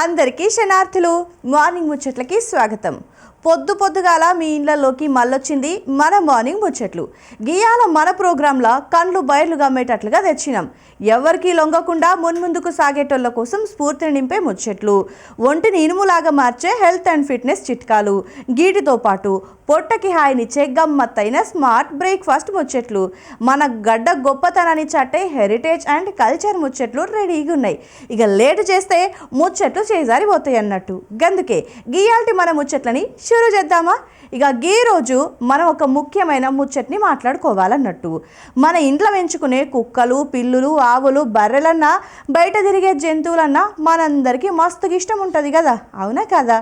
అందరికీ శనార్థులు మార్నింగ్ ముచ్చట్లకి స్వాగతం. పొద్దుగాల మీ ఇళ్లలోకి మళ్ళొచ్చింది మన మార్నింగ్ ముచ్చట్లు. గియాల మన ప్రోగ్రాంలో కండ్లు బయర్లు గమ్మేటట్లుగా తెచ్చినాం. ఎవరికి లొంగకుండా మున్ముందుకు సాగేటోళ్ళ కోసం స్ఫూర్తిని నింపే ముచ్చట్లు, ఒంటిని ఇనుములాగా మార్చే హెల్త్ అండ్ ఫిట్నెస్ చిట్కాలు, గీటితో పాటు పొట్టకి హాయినిచ్చే గమ్మత్తైన స్మార్ట్ బ్రేక్ఫాస్ట్ ముచ్చట్లు, మన గడ్డ గొప్పతనాన్ని చాటే హెరిటేజ్ అండ్ కల్చర్ ముచ్చట్లు రెడీగా ఉన్నాయి. ఇక లేటు చేస్తే ముచ్చట్లు చేజారిపోతాయి అన్నట్టు. గందుకే గీయాల్టి మన ముచ్చట్లని షురూ చేద్దామా? ఇక ఈ రోజు మనం ఒక ముఖ్యమైన ముచ్చట్ని మాట్లాడుకోవాలన్నట్టు. మన ఇంట్లో పెంచుకునే కుక్కలు, పిల్లులు, ఆవులు, బర్రెలన్నా, బయట తిరిగే జంతువులన్నా మనందరికీ మస్తుగా ఇష్టం ఉంటుంది కదా, అవునా కదా?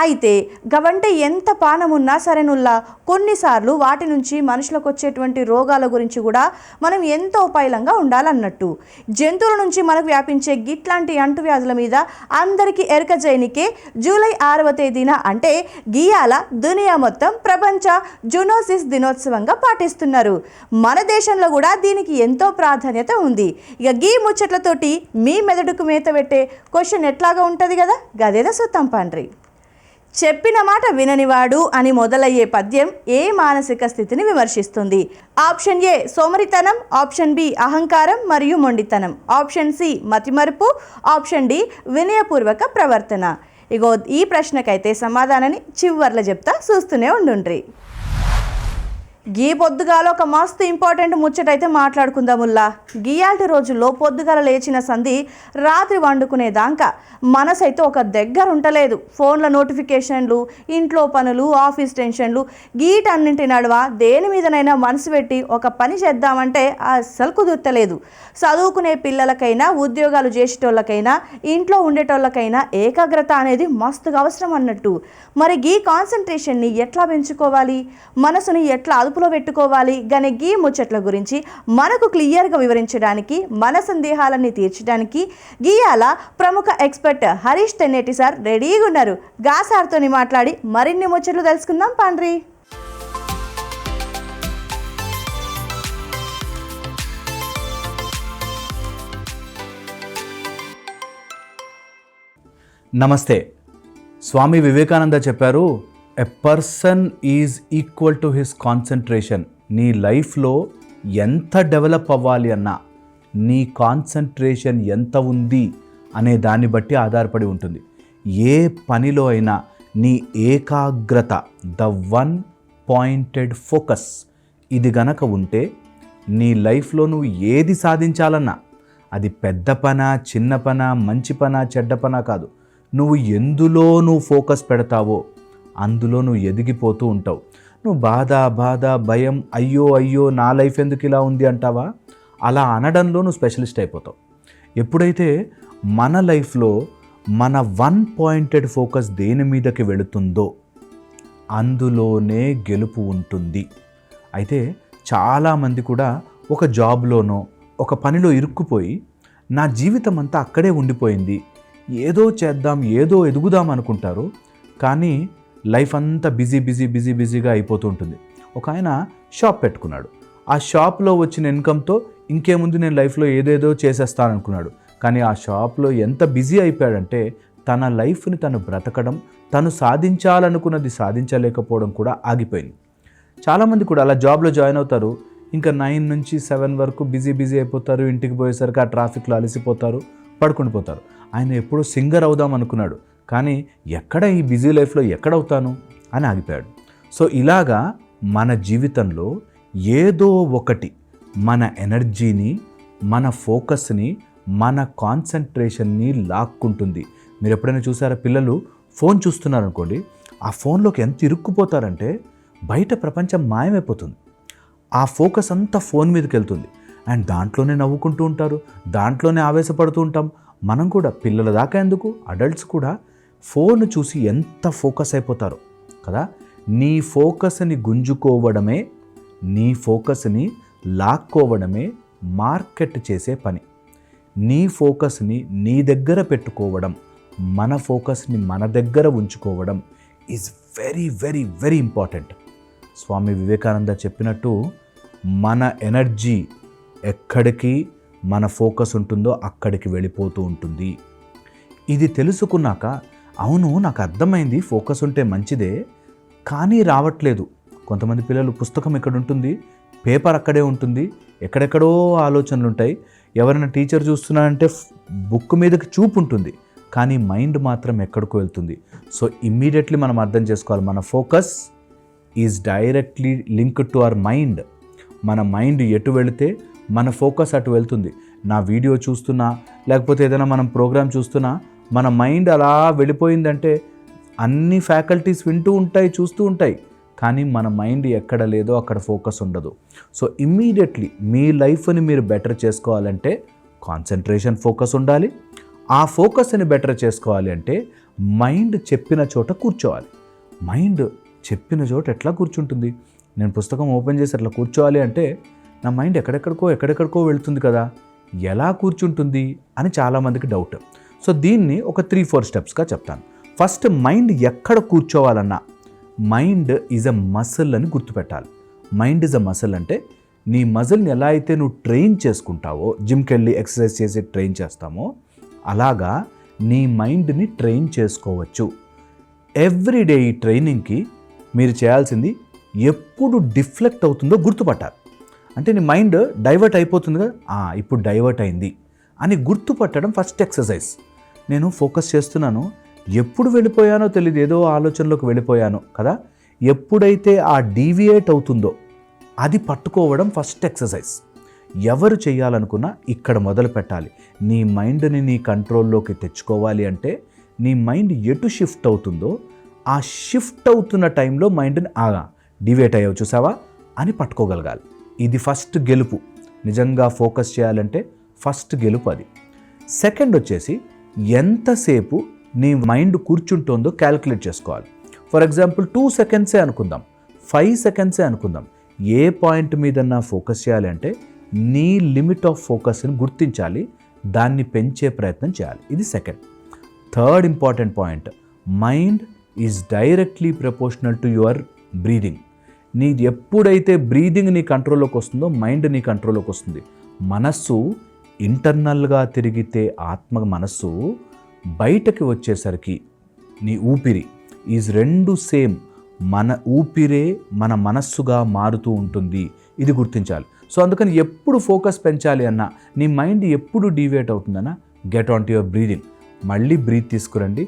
అయితే గవంటే ఎంత పానమున్నా సరేనుల్లా కొన్నిసార్లు వాటి నుంచి మనుషులకు వచ్చేటువంటి రోగాల గురించి కూడా మనం ఎంతో ఉపైలంగా ఉండాలన్నట్టు. జంతువుల నుంచి మనకు వ్యాపించే గిట్లాంటి అంటువ్యాధుల మీద అందరికీ ఎరక చేయనికే జూలై 6వ తేదీన అంటే గియాల దునియా మొత్తం ప్రపంచ జూనోసిస్ దినోత్సవంగా పాటిస్తున్నారు. మన దేశంలో కూడా దీనికి ఎంతో ప్రాధాన్యత ఉంది. ఇక గీ ముచ్చట్లతోటి మీ మెదడుకు మేత పెట్టే క్వశ్చన్ ఎట్లాగా ఉంటుంది కదా, గదేదో సుత్తం పండ్రి. చెప్పిన మాట విననివాడు అని మొదలయ్యే పద్యం ఏ మానసిక స్థితిని విమర్శిస్తుంది? ఆప్షన్ ఏ సోమరితనం, ఆప్షన్ బి అహంకారం మరియు మొండితనం, ఆప్షన్ సి మతిమరుపు, ఆప్షన్ డి వినయపూర్వక ప్రవర్తన. ఇగో ఈ ప్రశ్నకైతే సమాధానాన్ని చివర్లో చెప్తా, చూస్తూనే ఉండుండ్రి. గీ పొద్దుగాల ఒక మస్తు ఇంపార్టెంట్ ముచ్చటైతే మాట్లాడుకుందాముల్లా. గియాల్టి రోజుల్లో పొద్దుగాల లేచిన సంధి రాత్రి వండుకునేదాకా మనసైతే ఒక దగ్గర ఉండలేదు. ఫోన్ల నోటిఫికేషన్లు, ఇంట్లో పనులు, ఆఫీస్ టెన్షన్లు, గీటన్నింటి నడువ దేని మీదనైనా మనసు పెట్టి ఒక పని చేద్దామంటే అస్సలు కుదుర్తలేదు. చదువుకునే పిల్లలకైనా, ఉద్యోగాలు చేసేటోళ్ళకైనా, ఇంట్లో ఉండేటోళ్ళకైనా ఏకాగ్రత అనేది మస్తుగా అవసరం అన్నట్టు. మరి గీ కాన్సన్ట్రేషన్ని ఎట్లా పెంచుకోవాలి, మనసుని ఎట్లా అదుపులో పెట్టుకోవాలి గనే గీ ముచ్చట్ల గురించి మనకు క్లియర్గా వివరించడానికి, మన సందేహాలన్నీ తీర్చడానికి గియాల ప్రముఖ ఎక్స్పర్ట్ హరీష్ తెన్నేటి సార్ రెడీగా ఉన్నారు. గా సార్తోని మాట్లాడి మరిన్ని ముచ్చట్లు తెలుసుకుందాం పండ్రి. నమస్తే. స్వామి వివేకానంద చెప్పారు, a person is equal to his concentration. నీ లైఫ్లో ఎంత డెవలప్ అవ్వాలి అన్నా నీ కాన్సన్ట్రేషన్ ఎంత ఉంది అనే దాన్ని బట్టి ఆధారపడి ఉంటుంది. ఏ పనిలో అయినా నీ ఏకాగ్రత, ద వన్ పాయింటెడ్ ఫోకస్, ఇది గనక ఉంటే నీ లైఫ్లో నువ్వు ఏది సాధించాలన్నా, అది పెద్ద పనా, చిన్న పనా, మంచి పనా, చెడ్డ పనా కాదు, నువ్వు ఎందులో నువ్వు ఫోకస్ పెడతావో అందులో నువ్వు ఎదిగిపోతూ ఉంటావు. నువ్వు బాధ, భయం, అయ్యో నా లైఫ్ ఎందుకు ఇలా ఉంది అంటావా? అలా అనడంలో నువ్వు స్పెషలిస్ట్ అయిపోతావు. ఎప్పుడైతే మన లైఫ్లో మన వన్ పాయింటెడ్ ఫోకస్ దేని మీదకి వెళుతుందో అందులోనే గెలుపు ఉంటుంది. అయితే చాలామంది కూడా ఒక జాబ్లోనో ఒక పనిలో ఇరుక్కుపోయి నా జీవితం అంతా అక్కడే ఉండిపోయింది, ఏదో చేద్దాం, ఏదో ఎదుగుదాం అనుకుంటారు. కానీ లైఫ్ అంతా బిజీగా అయిపోతూ ఉంటుంది. ఒక ఆయన షాప్ పెట్టుకున్నాడు. ఆ షాప్లో వచ్చిన ఇన్కమ్తో ఇంకేముందు నేను లైఫ్లో ఏదేదో చేసేస్తాననుకున్నాడు. కానీ ఆ షాప్లో ఎంత బిజీ అయిపోయాడంటే తన లైఫ్ని తను బ్రతకడం, తను సాధించాలనుకున్నది సాధించలేకపోవడం కూడా ఆగిపోయింది. చాలామంది కూడా అలా జాబ్లో జాయిన్ అవుతారు, ఇంకా 9 నుంచి 7 వరకు బిజీ అయిపోతారు. ఇంటికి పోయేసరికి ఆ ట్రాఫిక్లో అలసిపోతారు, పడుకుండిపోతారు. ఆయన ఎప్పుడూ సింగర్ అవుదాం అనుకున్నాడు, కానీ ఎక్కడ ఈ బిజీ లైఫ్లో ఎక్కడవుతాను అని ఆగిపోయాడు. సో ఇలాగా మన జీవితంలో ఏదో ఒకటి మన ఎనర్జీని, మన ఫోకస్ని, మన కాన్సన్ట్రేషన్ని లాక్కుంటుంది. మీరు ఎప్పుడైనా చూసారా, పిల్లలు ఫోన్ చూస్తున్నారు అనుకోండి, ఆ ఫోన్లోకి ఎంత ఇరుక్కుపోతారంటే బయట ప్రపంచం మాయమైపోతుంది. ఆ ఫోకస్ అంతా ఫోన్ మీదకి వెళ్తుంది అండ్ దాంట్లోనే నవ్వుకుంటూ ఉంటారు, దాంట్లోనే ఆవేశపడుతూ ఉంటాం. మనం కూడా పిల్లల దాకా ఎందుకు, అడల్ట్స్ కూడా ఫోన్ చూసి ఎంత ఫోకస్ అయిపోతారో కదా. నీ ఫోకస్ని గుంజుకోవడమే, నీ ఫోకస్ని లాక్కోవడమే మార్కెట్ చేసే పని. నీ ఫోకస్ని నీ దగ్గర పెట్టుకోవడం, మన ఫోకస్ని మన దగ్గర ఉంచుకోవడం is very important. Swami Vivekananda చెప్పినట్టు మన ఎనర్జీ ఎక్కడికి మన ఫోకస్ ఉంటుందో అక్కడికి వెళ్ళిపోతూ ఉంటుంది. ఇది తెలుసుకున్నాక అవును నాకు అర్థమైంది, ఫోకస్ ఉంటే మంచిదే, కానీ రావట్లేదు. కొంతమంది పిల్లలు పుస్తకం ఇక్కడ ఉంటుంది, పేపర్ అక్కడే ఉంటుంది, ఎక్కడెక్కడో ఆలోచనలు ఉంటాయి. ఎవరైనా టీచర్ చూస్తున్నారంటే బుక్ మీదకి చూపు ఉంటుంది, కానీ మైండ్ మాత్రం ఎక్కడికో వెళ్తుంది. సో ఇమ్మీడియట్లీ మనం అర్థం చేసుకోవాలి, మన focus is directly linked to our mind. మన మైండ్ ఎటు వెళితే మన ఫోకస్ అటు వెళ్తుంది. నా వీడియో చూస్తున్నా లేకపోతే ఏదైనా మనం ప్రోగ్రామ్ చూస్తున్నా మన మైండ్ అలా వెళ్ళిపోయిందంటే అన్ని ఫ్యాకల్టీస్ వింటూ ఉంటాయి, చూస్తూ ఉంటాయి, కానీ మన మైండ్ ఎక్కడ లేదో అక్కడ ఫోకస్ ఉండదు. సో ఇమ్మీడియట్లీ మీ లైఫ్ని మీరు బెటర్ చేసుకోవాలంటే కాన్సన్ట్రేషన్, ఫోకస్ ఉండాలి. ఆ ఫోకస్ని బెటర్ చేసుకోవాలి అంటే మైండ్ చెప్పిన చోట కూర్చోవాలి. మైండ్ చెప్పిన చోట ఎట్లా కూర్చుంటుంది? నేను పుస్తకం ఓపెన్ చేసి అట్లా కూర్చోవాలి అంటే నా మైండ్ ఎక్కడెక్కడికో వెళ్తుంది కదా, ఎలా కూర్చుంటుంది అని చాలామందికి డౌట్. సో దీన్ని ఒక 3-4 స్టెప్స్గా చెప్తాను. ఫస్ట్, మైండ్ ఎక్కడ కూర్చోవాలన్నా మైండ్ ఈజ్ అ మసిల్ అని గుర్తుపెట్టాలి. మైండ్ ఈజ్ అ మసిల్ అంటే నీ మజిల్ని ఎలా అయితే నువ్వు ట్రైన్ చేసుకుంటావో, జిమ్కి వెళ్ళి ఎక్సర్సైజ్ చేసి ట్రైన్ చేస్తామో అలాగా నీ మైండ్ని ట్రైన్ చేసుకోవచ్చు. ఎవ్రీడే ఈ ట్రైనింగ్కి మీరు చేయాల్సింది ఎప్పుడు డిఫ్లెక్ట్ అవుతుందో గుర్తుపట్టాలి. అంటే నీ మైండ్ డైవర్ట్ అయిపోతుంది కదా, ఇప్పుడు డైవర్ట్ అయింది అని గుర్తుపట్టడం ఫస్ట్ ఎక్సర్సైజ్. నేను ఫోకస్ చేస్తున్నాను, ఎప్పుడు వెళ్ళిపోయానో తెలియదు, ఏదో ఆలోచనలోకి వెళ్ళిపోయాను కదా, ఎప్పుడైతే ఆ డీవియేట్ అవుతుందో అది పట్టుకోవడం ఫస్ట్ ఎక్సర్సైజ్. ఎవరు చేయాలనుకున్నా ఇక్కడ మొదలు పెట్టాలి. నీ మైండ్ని నీ కంట్రోల్లోకి తెచ్చుకోవాలి అంటే నీ మైండ్ ఎటు షిఫ్ట్ అవుతుందో ఆ షిఫ్ట్ అవుతున్న టైంలో మైండ్ని డివేట్ అయ్యావు చూసావా అని పట్టుకోగలగాలి. ఇది ఫస్ట్ గెలుపు. నిజంగా ఫోకస్ చేయాలంటే ఫస్ట్ గెలుపు అది. సెకండ్ వచ్చేసి ఎంతసేపు నీ మైండ్ కూర్చుంటుందో క్యాలిక్యులేట్ చేసుకోవాలి. ఫర్ ఎగ్జాంపుల్ 2 సెకండ్సే అనుకుందాం, 5 సెకండ్సే అనుకుందాం. ఏ పాయింట్ మీదన్నా ఫోకస్ చేయాలి అంటే నీ లిమిట్ ఆఫ్ ఫోకస్ని గుర్తించాలి, దాన్ని పెంచే ప్రయత్నం చేయాలి. ఇది second. Third important point, mind is directly proportional to your breathing. నీ ఎప్పుడైతే బ్రీదింగ్ నీ కంట్రోల్లోకి వస్తుందో మైండ్ నీ కంట్రోల్లోకి వస్తుంది. మనస్సు ఇంటర్నల్గా తిరిగితే మనస్సు బయటకి వచ్చేసరికి నీ ఊపిరి ఈజ్ రెండు సేమ్. మన ఊపిరే మన మనస్సుగా మారుతూ ఉంటుంది, ఇది గుర్తించాలి. సో అందుకని ఎప్పుడు ఫోకస్ పెంచాలి అన్నా, నీ మైండ్ ఎప్పుడు డీవియేట్ అవుతుందన్నా, get on to your breathing. మళ్ళీ బ్రీత్ తీసుకురండి,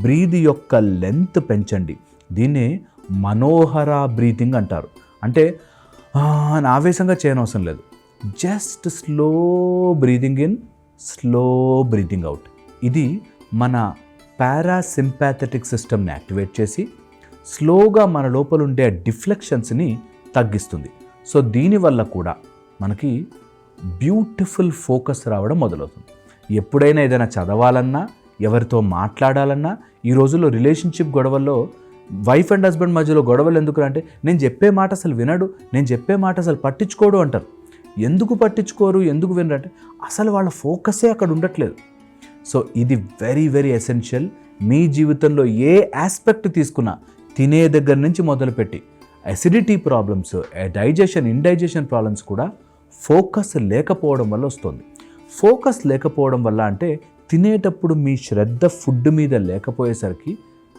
బ్రీద్ యొక్క లెంత్ పెంచండి. దీన్నే మనోహర బ్రీతింగ్ అంటారు. అంటే ఆవేశంగా చేయనవసరం లేదు, just slow breathing in, slow breathing out. ఇది మన పారాసింపాథెటిక్ సిస్టమ్ని యాక్టివేట్ చేసి స్లోగా మన లోపల ఉండే డిఫ్లెక్షన్స్ని తగ్గిస్తుంది. సో దీనివల్ల కూడా మనకి బ్యూటిఫుల్ ఫోకస్ రావడం మొదలవుతుంది. ఎప్పుడైనా ఏదైనా చదవాలన్నా, ఎవరితో మాట్లాడాలన్నా, ఈ రోజుల్లో రిలేషన్షిప్ గొడవల్లో వైఫ్ అండ్ హస్బెండ్ మధ్యలో గొడవలు ఎందుకు అంటే, నేను చెప్పే మాట అసలు వినడు, నేను చెప్పే మాట అసలు పట్టించుకోడు అంటారు. ఎందుకు పట్టించుకోరు, ఎందుకు వినరు అంటే అసలు వాళ్ళ ఫోకసే అక్కడ ఉండట్లేదు. సో ఇది వెరీ వెరీ ఎసెన్షియల్. మీ జీవితంలో ఏ ఆస్పెక్ట్ తీసుకున్నా, తినే దగ్గర నుంచి మొదలుపెట్టి acidity problems, digestion, indigestion problems కూడా ఫోకస్ లేకపోవడం వల్ల వస్తుంది. ఫోకస్ లేకపోవడం వల్ల అంటే తినేటప్పుడు మీ శ్రద్ధ ఫుడ్ మీద లేకపోయేసరికి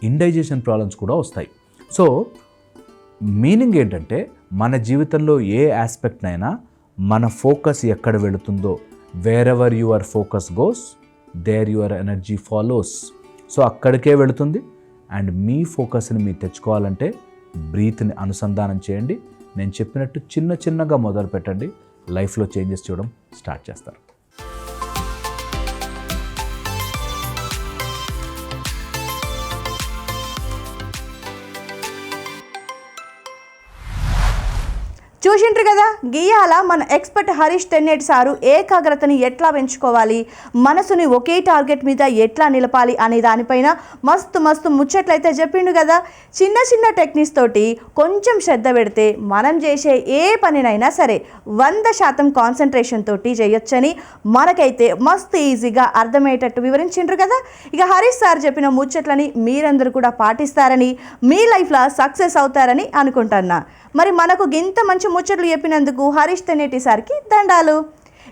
ఇండైజెషన్ ప్రాబ్లమ్స్ కూడా వస్తాయి. సో మీనింగ్ ఏంటంటే, మన జీవితంలో ఏ ఆస్పెక్ట్నైనా మన ఫోకస్ ఎక్కడ వెళుతుందో, wherever your focus goes there your energy follows. So అక్కడికే వెళుతుంది. అండ్ మీ ఫోకస్ని మీరు తెచ్చుకోవాలంటే బ్రీత్ని అనుసంధానం చేయండి. నేను చెప్పినట్టు చిన్నగా మొదలు పెట్టండి, లైఫ్లో చేంజెస్ చూడడం స్టార్ట్ చేస్తారు. చూసింటారు కదా, గీయాల మన ఎక్స్పర్ట్ హరీష్ తెన్నేటి సారు ఏకాగ్రతని ఎట్లా పెంచుకోవాలి, మనసుని ఒకే టార్గెట్ మీద ఎట్లా నిలపాలి అనే దానిపైన మస్తు ముచ్చట్లయితే చెప్పిండు కదా. చిన్న టెక్నిక్స్ తోటి కొంచెం శ్రద్ధ పెడితే మనం చేసే ఏ పనినైనా సరే 100% కాన్సన్ట్రేషన్ తోటి చేయొచ్చని మనకైతే మస్తు ఈజీగా అర్థమయ్యేటట్టు వివరించిండ్రు కదా. ఇక హరీష్ సార్ చెప్పిన ముచ్చట్లని మీరందరూ కూడా పాటిస్తారని, మీ లైఫ్లో సక్సెస్ అవుతారని అనుకుంటున్నా. మరి మనకు ఇంత మంచి ముచ్చట్లు చెప్పినందుకు హరీష్ తెన్నేటి సార్కి దండాలు.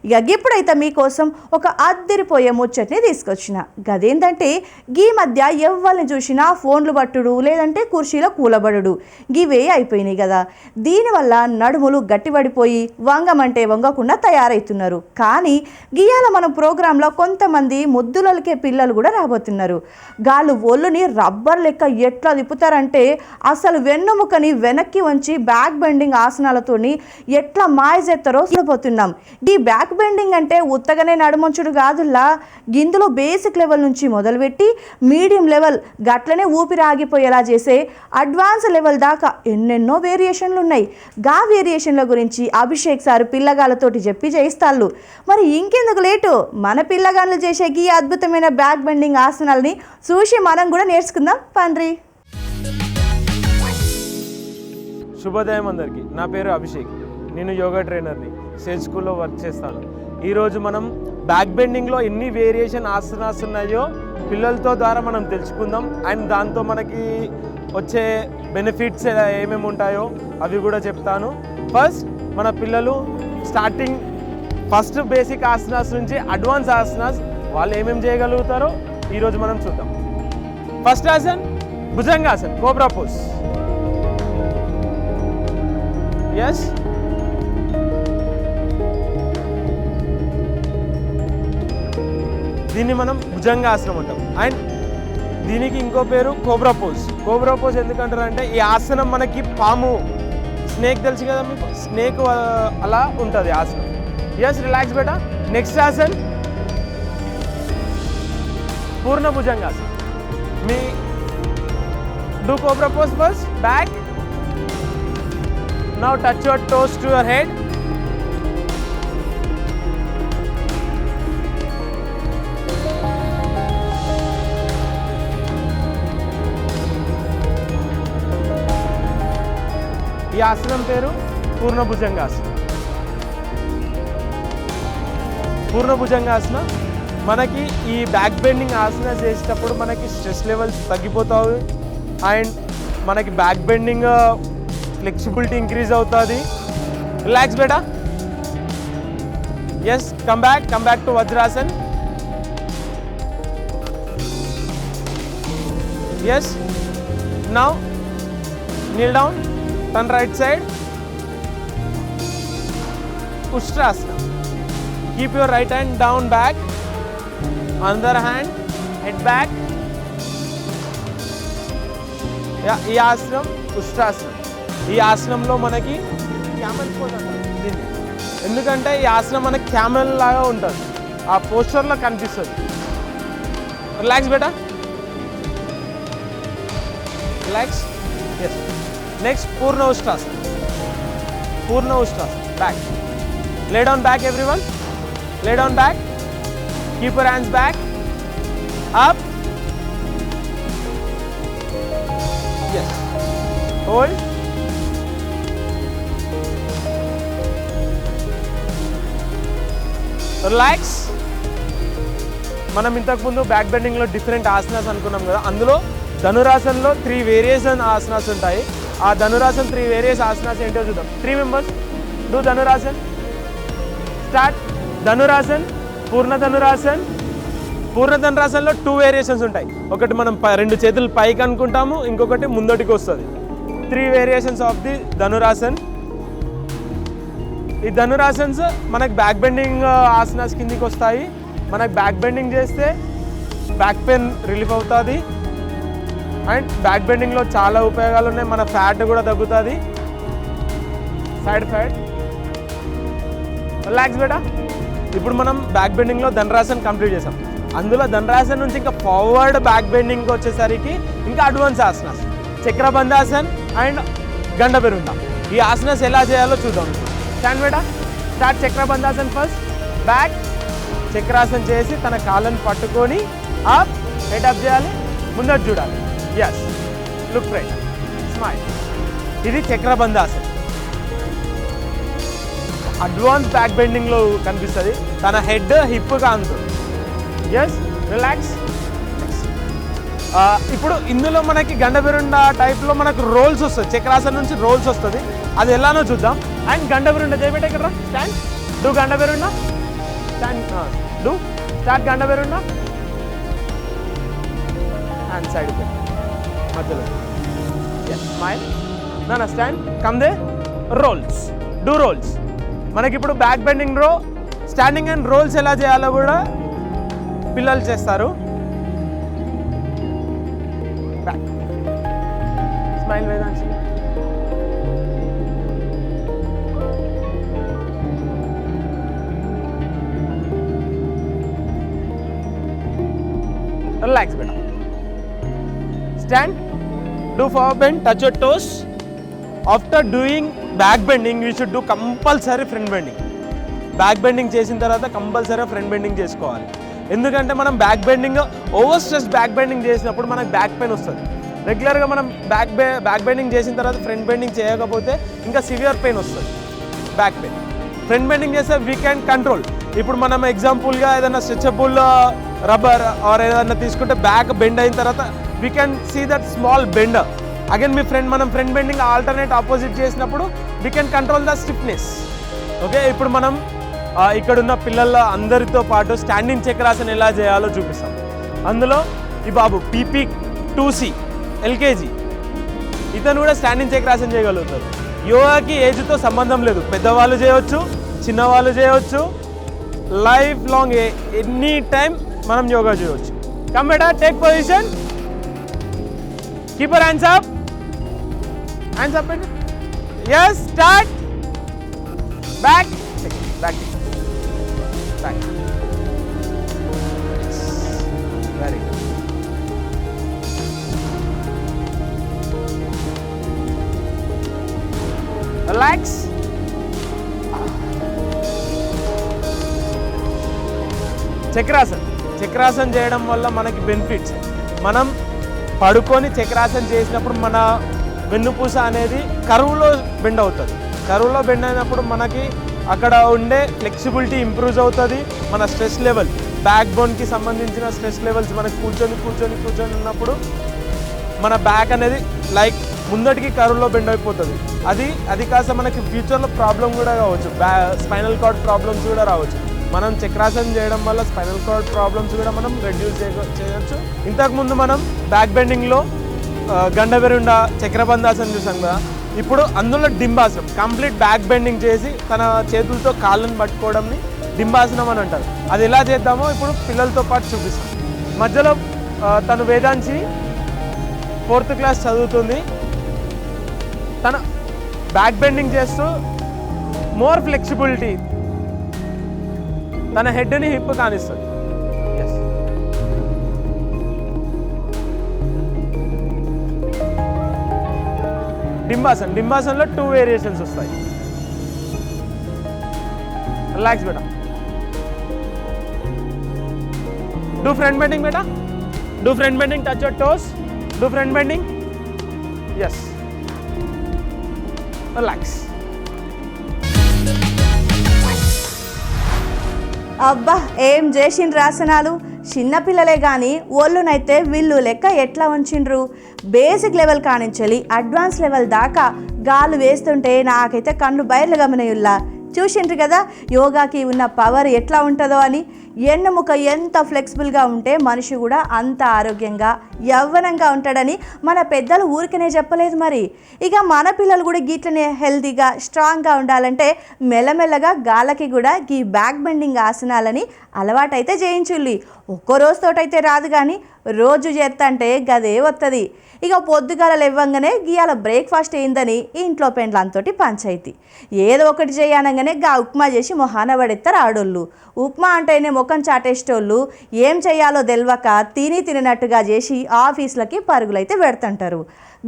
ఇక ఇప్పుడైతే మీకోసం ఒక అద్దరిపోయే ముచ్చట్ని తీసుకొచ్చిన. గదేంటంటే గీ మధ్య ఎవరిని చూసినా ఫోన్లు పట్టుడు లేదంటే కుర్చీలో కూలబడుడు గివే అయిపోయినాయి కదా. దీనివల్ల నడుములు గట్టిపడిపోయి వంగమంటే వంగకుండా తయారవుతున్నారు. కానీ గియాల మన ప్రోగ్రాంలో కొంతమంది ముద్దులకే పిల్లలు కూడా రాబోతున్నారు. గాళ్ళు ఒళ్ళుని రబ్బర్ లెక్క ఎట్లా తిప్పుతారంటే అసలు వెన్నుముకని వెనక్కి వంచి బ్యాక్ బెండింగ్ ఆసనాలతోని ఎట్లా మాయ చేస్తారో చూడబోతున్నాం. ఈ బ్యాక్ బెండింగ్ అంటే ఉత్తగానే నడుమంచుడు కాదుల్లా, గిందులో బేసిక్ లెవెల్ నుంచి మొదలుపెట్టి మీడియం లెవెల్ గట్లనే ఊపిరి ఆగిపోయేలా చేసే అడ్వాన్స్ లెవెల్ దాకా ఎన్నెన్నో వేరియేషన్లు ఉన్నాయి. గా వేరియేషన్ల గురించి అభిషేక్ సార్ పిల్లగాళ్ళతోటి చెప్పి చేయిస్తాళ్ళు. మరి ఇంకెందుకు లేటు, మన పిల్లగాళ్ళు చేసే ఈ అద్భుతమైన బ్యాక్ బెండింగ్ ఆసనాలని చూసి మనం కూడా నేర్చుకుందాం పండ్రి. శుభోదయం అందరికీ. నా పేరు అభిషేక్. నేను యోగా ట్రైనర్ని, స్టేజ్ స్కూల్లో వర్క్ చేస్తాను. ఈరోజు మనం బ్యాక్ బెండింగ్లో ఎన్ని వేరియేషన్ ఆసనాస్ ఉన్నాయో పిల్లలతో ద్వారా మనం తెలుసుకుందాం. అండ్ దాంతో మనకి వచ్చే బెనిఫిట్స్ ఏమేమి ఉంటాయో అవి కూడా చెప్తాను. ఫస్ట్ మన పిల్లలు స్టార్టింగ్ ఫస్ట్ బేసిక్ ఆసనాస్ నుంచి అడ్వాన్స్ ఆసనాస్ వాళ్ళు ఏమేమి చేయగలుగుతారో ఈరోజు మనం చూద్దాం. ఫస్ట్ ఆసన్ భుజంగాసన్, కోబ్రా పోజ్. ఎస్, దీన్ని మనం భుజంగాసనం అంటాం. అండ్ దీనికి ఇంకో పేరు కోబ్రా పోజ్. కోబ్రా పోజ్ ఎందుకంటారు అంటే ఈ ఆసనం మనకి పాము, స్నేక్ తెలుసు కదా మీకు, స్నేక్ అలా ఉంటుంది ఆసనం. ఎస్, రిలాక్స్ బేటా. నెక్స్ట్ ఆసన్ పూర్ణ భుజంగాసనం. మీ do cobra pose first, back. Now touch your toes to your head. ఈ ఆసనం పేరు పూర్ణ భుజంగాసనం. పూర్ణ భుజంగాసనం మనకి ఈ బ్యాక్ బెండింగ్ ఆసన చేసేటప్పుడు మనకి స్ట్రెస్ లెవెల్స్ తగ్గిపోతాయి. అండ్ మనకి బ్యాక్ బెండింగ్ ఫ్లెక్సిబిలిటీ ఇంక్రీజ్ అవుతుంది. రిలాక్స్ బేటా. ఎస్, కమ్ బ్యాక్ టు వజ్రాసన్. Yes, now kneel down, turn right side. Ustrasana. Keep your right hand down back, other hand head back. ఈ ఆసనం ఉష్ట్రాసనం. ఈ ఆసనంలో మనకి క్యామెల్ పోజ్ అంటారు దీన్ని. ఎందుకంటే ఈ ఆసనం మనకి క్యామెల్ లాగా ఉంటుంది, ఆ పోస్చర్లో కనిపిస్తుంది. రిలాక్స్ బేటా, రిలాక్స్. ఎస్, నెక్స్ట్ పూర్ణ ఉష్ట్రాసనం. పూర్ణ ఉష్ట్రాసనం, back. Lay down back everyone, lay down back. Keep your hands back, up. Yes, hold. Relax. మనం ఇంతకుముందు బ్యాక్ బెండింగ్లో డిఫరెంట్ ఆసనాస్ అనుకున్నాం కదా, అందులో ధనురాసన్లో 3 వేరియేషన్ ఆసనాస్ ఉంటాయి. ఆ ధనురాసన్ 3 వేరియేషన్ ఆసనాస్ ఏంటో చూద్దాం. 3 మెంబర్స్ డూ ధనురాసన్. స్టార్ట్. ధనురాసన్, పూర్ణ ధనురాసన్. పూర్ణ ధనురాసన్లో 2 వేరియేషన్స్ ఉంటాయి. ఒకటి మనం 2 చేతులు పైకి అనుకుంటాము, ఇంకొకటి ముందటికి వస్తుంది. 3 వేరియేషన్స్ ఆఫ్ ది ధనురాసన్. ఈ ధనురాసన్స్ మనకు బ్యాక్ బెండింగ్ ఆసనాస్ కిందికి వస్తాయి. మనకు బ్యాక్ బెండింగ్ చేస్తే బ్యాక్ పెయిన్ రిలీఫ్ అవుతుంది. అండ్ బ్యాక్ బెండింగ్లో చాలా ఉపయోగాలు ఉన్నాయి. మన ఫ్యాట్ కూడా తగ్గుతుంది, సైడ్ ఫ్యాట్. రిలాక్స్ బేటా. ఇప్పుడు మనం బ్యాక్ బెండింగ్లో ధనురాసన్ కంప్లీట్ చేసాం. అందులో ధనురాసన్ నుంచి ఇంకా ఫార్వర్డ్ బ్యాక్ బెండింగ్ వచ్చేసరికి ఇంకా అడ్వాన్స్ ఆసనాస్, చక్రబంధాసన్ అండ్ గండబెరుండ. ఈ ఆసనాస్ ఎలా చేయాలో చూద్దాం. స్టాండ్ బేటా. స్టార్ట్. చక్రబంధాసన్ ఫస్ట్, బ్యాక్. చక్రాసన్ చేసి తన కాళ్ళను పట్టుకొని అప్, హెడ్ అప్ చేయాలి, ముందట చూడాలి. Yes, look right, smile. ఇది చక్రబంధాసన్. అడ్వాన్స్ బ్యాక్ బెండింగ్లో కనిపిస్తుంది. తన హెడ్ హిప్గా అందుతుంది. Yes, relax. ఇప్పుడు ఇందులో మనకి గండబెరుండ టైప్లో మనకు రోల్స్ వస్తుంది. చక్రాసన్ నుంచి రోల్స్ వస్తుంది, అది ఎలానో చూద్దాం. అండ్ గండబెరుండ చేయబెట్టే కదా. స్టాండ్. డూ గండబెరుండ. స్టాండ్ డూ స్టార్ట్ గంట పేరుండా హ్యాండ్ సైడ్ మధ్యలో స్మైల్ నా stand come the rolls do rolls. మనకి ఇప్పుడు back bending row standing and rolls ఎలా చేయాలో కూడా పిల్లలు చేస్తారు. బ్యాక్ స్మైల్ వేదాంశి రిలాక్స్ బేటా. Stand do forward bend touch your toes. After doing back bending you should do compulsory front bending. Back bending చేసిన తర్వాత కంపల్సరీ ఫ్రంట్ బెండింగ్ చేసుకోవాలి. ఎందుకంటే మనం back bending over stress back bending చేసినప్పుడు మనకు back pain వస్తుంది. రెగ్యులర్గా మనం బ్యాక్ బెండింగ్ చేసిన తర్వాత ఫ్రంట్ బెండింగ్ చేయకపోతే ఇంకా సివియర్ పెయిన్ వస్తుంది బ్యాక్ పెయిన్. ఫ్రంట్ బెండింగ్ చేస్తే వీ క్యాన్ కంట్రోల్. ఇప్పుడు మనం ఎగ్జాంపుల్గా ఏదైనా స్ట్రెచబుల్ రబ్బర్ ఆర్ ఏదైనా తీసుకుంటే బ్యాక్ బెండ్ అయిన తర్వాత we can see that small bender. Again మనం ఫ్రంట్ బెండింగ్ ఆల్టర్నేట్ ఆపోజిట్ చేసినప్పుడు we can control the stiffness. Okay, ఇప్పుడు మనం ఇక్కడున్న పిల్లల అందరితో పాటు స్టాండింగ్ చక్రాసన్ ఎలా చేయాలో చూపిస్తాం. అందులో ఈ బాబు పీపీ 2C LKG ఇతను కూడా స్టాండింగ్ చక్రాసన్ చేయగలుగుతారు. యోగాకి ఏజ్తో సంబంధం లేదు, పెద్దవాళ్ళు చేయవచ్చు, చిన్నవాళ్ళు చేయవచ్చు, లైఫ్ లాంగ్ ఎనీ టైం మనం యోగా చేయవచ్చు. Come beta, take position, keep your hands up. Hands up అండి. yes start back back back. very good. relax. Chakrasan చేయడం వల్ల మనకి బెనిఫిట్స్. మనం పడుకొని చక్రాసన్ చేసినప్పుడు మన వెన్నుపూస అనేది కరువులో బెండ్ అవుతుంది. కరువులో బెండ్ అయినప్పుడు మనకి అక్కడ ఉండే ఫ్లెక్సిబిలిటీ ఇంప్రూవ్ అవుతుంది. మన స్ట్రెస్ లెవెల్, బ్యాక్ బోన్కి సంబంధించిన స్ట్రెస్ లెవెల్స్ మనకి కూర్చొని ఉన్నప్పుడు మన బ్యాక్ అనేది లైక్ ముందటికి కరువులో బెండ్ అయిపోతుంది. అది కాస్త మనకి ఫ్యూచర్లో ప్రాబ్లం కూడా కావచ్చు, స్పైనల్ కార్డ్ ప్రాబ్లమ్స్ కూడా రావచ్చు. మనం చక్రాసన్ చేయడం వల్ల స్పైనల్ కార్డ్ ప్రాబ్లమ్స్ కూడా మనం రెడ్యూస్ చేయవచ్చు. ఇంతకుముందు మనం బ్యాక్ బెండింగ్లో గండవెరుండ చక్రబంధాసనం చూసాం కదా. ఇప్పుడు అందులో డింబాసనం, కంప్లీట్ బ్యాక్ బెండింగ్ చేసి తన చేతులతో కాళ్ళని పట్టుకోవడంని డింబాసనం అని అంటారు. అది ఎలా చేద్దామో ఇప్పుడు పిల్లలతో పాటు చూపిస్తాం. మధ్యలో తను వేదాంశి 4th క్లాస్ చదువుతుంది. తన బ్యాక్ బెండింగ్ చేస్తూ మోర్ ఫ్లెక్సిబిలిటీ తన హెడ్ని హిప్ కానిస్తుంది. ఎస్, డింబాసన్లో 2 వేరియేషన్స్ వస్తాయి. రిలాక్స్ బేటా. డూ ఫ్రంట్ బెండింగ్ బేటా, do front bending, touch your toes, do front bending. Yes, relax. అబ్బా, ఏం చేసిండ్రు ఆసనాలు. చిన్నపిల్లలే కానీ ఒళ్ళునైతే విల్లు లెక్క ఎట్లా ఉంచిండ్రు. బేసిక్ లెవెల్ కానించాలి అడ్వాన్స్ లెవెల్ దాకా గాలు వేస్తుంటే నాకైతే కన్ను బయర్లు గమనయుల్లా. చూసిండ్రు కదా యోగాకి ఉన్న పవర్ ఎట్లా ఉంటుందో అని. ఎన్నెముక ఎంత ఫ్లెక్సిబుల్గా ఉంటే మనిషి కూడా అంత ఆరోగ్యంగా యవ్వనంగా ఉంటాడని మన పెద్దలు ఊరికనే చెప్పలేదు మరి. ఇక మన పిల్లలు కూడా గీట్లనే హెల్తీగా స్ట్రాంగ్గా ఉండాలంటే మెల్లమెల్లగా గాలకి కూడా ఈ బ్యాక్ బెండింగ్ ఆసనాలని అలవాటైతే చేయించుల్లి. ఒక్కో రోజుతోటైతే రాదు కానీ రోజు చేస్తంటే గదే వస్తుంది. ఇక పొద్దుగాల లేవ్వంగానే గీయాల బ్రేక్ఫాస్ట్ అయిందని ఇంట్లో పెండ్లంతోటి పంచాయితీ. ఏదో ఒకటి చేయనగానే గా ఉప్మా చేసి మొహాన పడెత్తారు ఆడోళ్ళు. ఉప్మా అంటేనే ముఖం చాటేసేటోళ్ళు ఏం చేయాలో తెలియక తినట్టుగా చేసి ఆఫీసులకి పరుగులైతే పెడుతుంటారు.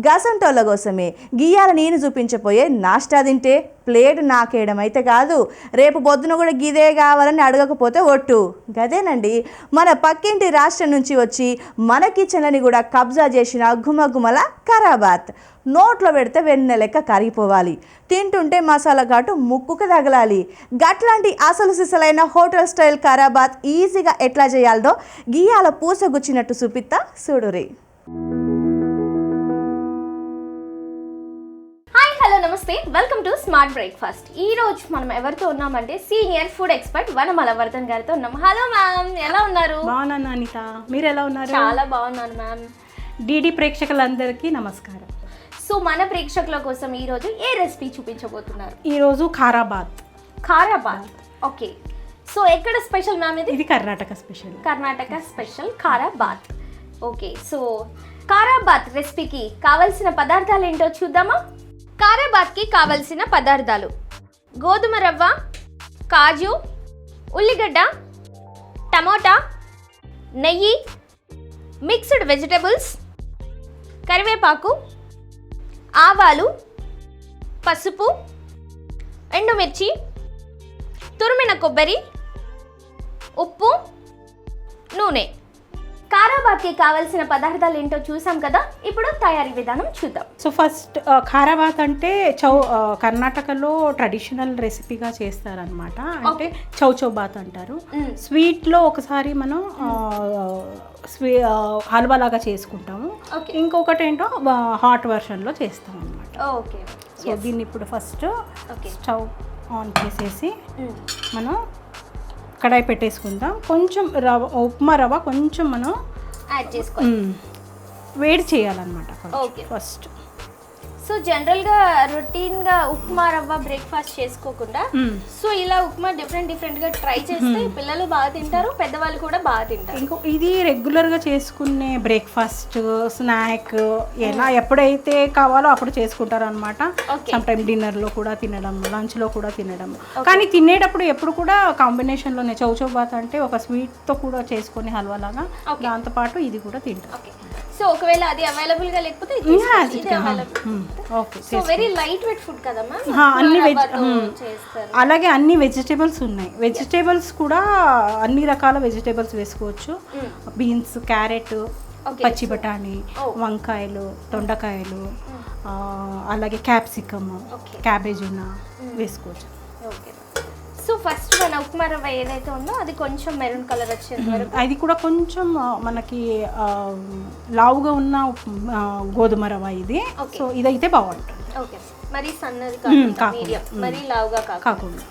గసంటోళ్ళ కోసమే గీయాల నేను చూపించపోయే నాష్టా తింటే ప్లేట్ నాకేయడం అయితే కాదు, రేపు పొద్దున కూడా గిదే కావాలని అడగకపోతే ఒట్టు. గదేనండి మన పక్కింటి రాష్ట్రం నుంచి వచ్చి మన కిచెన్లని కూడా కబ్జా చేసిన గుమగుమల ఖరాబాత్. నోట్లో పెడితే వెన్న లెక్క కరిగిపోవాలి, తింటుంటే మసాలా ఘాటు ముక్కుకు తగలాలి. గట్లాంటి అసలు సిసలైన హోటల్ స్టైల్ ఖరాబాత్ ఈజీగా ఎట్లా చేయాలో గీయాల పూసగుచ్చినట్టు చూపిస్తా చూడురే. నమస్తే, వెల్కమ్ టు స్మార్ట్ బ్రేక్ఫాస్ట్. ఈ రోజు మనం ఎవరితో ఉన్నామంటే సీనియర్ ఫుడ్ ఎక్స్పర్ట్ వనమలవర్ధన్ గారితో ఉన్నాం. హలో మ్యామ్, ఎలా ఉన్నారు? బాగున్నాను అనిత, మీరు ఎలా ఉన్నారు? చాలా బాగున్నాను మ్యామ్. డిడి ప్రేక్షకులందరికీ నమస్కారం. సో మన ప్రేక్షకుల కోసం ఈరోజు ఏ రెసిపీ చూపించబోతున్నారు? ఈరోజు ఖారాబాత్. ఖారాబాత్, ఓకే. సో ఎక్కడ స్పెషల్ మ్యామ్ ఇది? ఇది Karnataka special. Karnataka special kharabath. Okay, so kharabath రెసిపీకి కావలసిన పదార్థాలు ఏంటో చూద్దామా? ఖారాబాత్కి కావలసిన పదార్థాలు: గోధుమ రవ్వ, కాజు, ఉల్లిగడ్డ, టమోటా, నెయ్యి, మిక్స్డ్ వెజిటబుల్స్, కరివేపాకు, ఆవాలు, పసుపు, ఎండుమిర్చి, తురిమిన కొబ్బరి, ఉప్పు, నూనె. ఖారాబాత్కి కావాల్సిన పదార్థాలు ఏంటో చూసాం కదా, ఇప్పుడు తయారీ విధానం చూద్దాం. సో ఫస్ట్ ఖారాబాత్ అంటే కర్ణాటకలో ట్రెడిషనల్ రెసిపీగా చేస్తారనమాట. అంటే చౌబాత్ అంటారు. స్వీట్లో ఒకసారి మనం హల్వా లాగా చేసుకుంటాము. ఇంకొకటి ఏంటో హాట్ వర్షన్లో చేస్తాం అనమాట. ఓకే, సో దీన్ని ఇప్పుడు ఫస్ట్ స్టవ్ ఆన్ చేసేసి మనం కడాయి పెట్టేసుకుందాం. కొంచెం రవ్వ, ఉప్మా రవ్వ కొంచెం మనం యాడ్ చేసుకోవాలి, వేడి చేయాలన్నమాట ఓకే. ఫస్ట్. సో జనరల్గా రొటీన్గా ఉప్మా రవ్వ బ్రేక్ఫాస్ట్ చేసుకోకుండా సో ఇలా ఉప్మా డిఫరెంట్గా ట్రై చేస్తే పిల్లలు బాగా తింటారు, పెద్దవాళ్ళు కూడా బాగా తింటారు. ఇంకో ఇది రెగ్యులర్గా చేసుకునే బ్రేక్ఫాస్ట్, స్నాక్, ఎలా ఎప్పుడైతే కావాలో అప్పుడు చేసుకుంటారు అనమాట. సమ్ టైమ్ డిన్నర్లో కూడా తినడం, లంచ్లో కూడా తినడం. కానీ తినేటప్పుడు ఎప్పుడు కూడా కాంబినేషన్లోనే చౌబాత్ అంటే ఒక స్వీట్తో కూడా చేసుకొని హల్వా లాగా, దాంతోపాటు ఇది కూడా తింటారు. సో ఒకవేళ అది అవైలబుల్ గా లేకపోతే so very light weight food కదమ్మా. అన్ని అలాగే అన్ని వెజిటేబుల్స్ ఉన్నాయి. వెజిటేబుల్స్ కూడా అన్ని రకాల వెజిటేబుల్స్ వేసుకోవచ్చు. బీన్స్, క్యారెట్, పచ్చి బఠానీ, వంకాయలు, దొండకాయలు, అలాగే క్యాప్సికమ్, క్యాబేజీనా వేసుకోవచ్చు. సో ఫస్ట్ మన ఉప్మా రవ్వ ఏదైతే ఉందో అది కొంచెం మెరూన్ కలర్ వచ్చేది వరకు, అది కూడా కొంచెం మనకి లావుగా ఉన్న గోధుమ రవ్వ ఇది. సో ఇదైతే బాగుంటుంది. ఓకే, మరి సన్నది కాకుండా మీడియం, మరి లావుగా కాకుండా.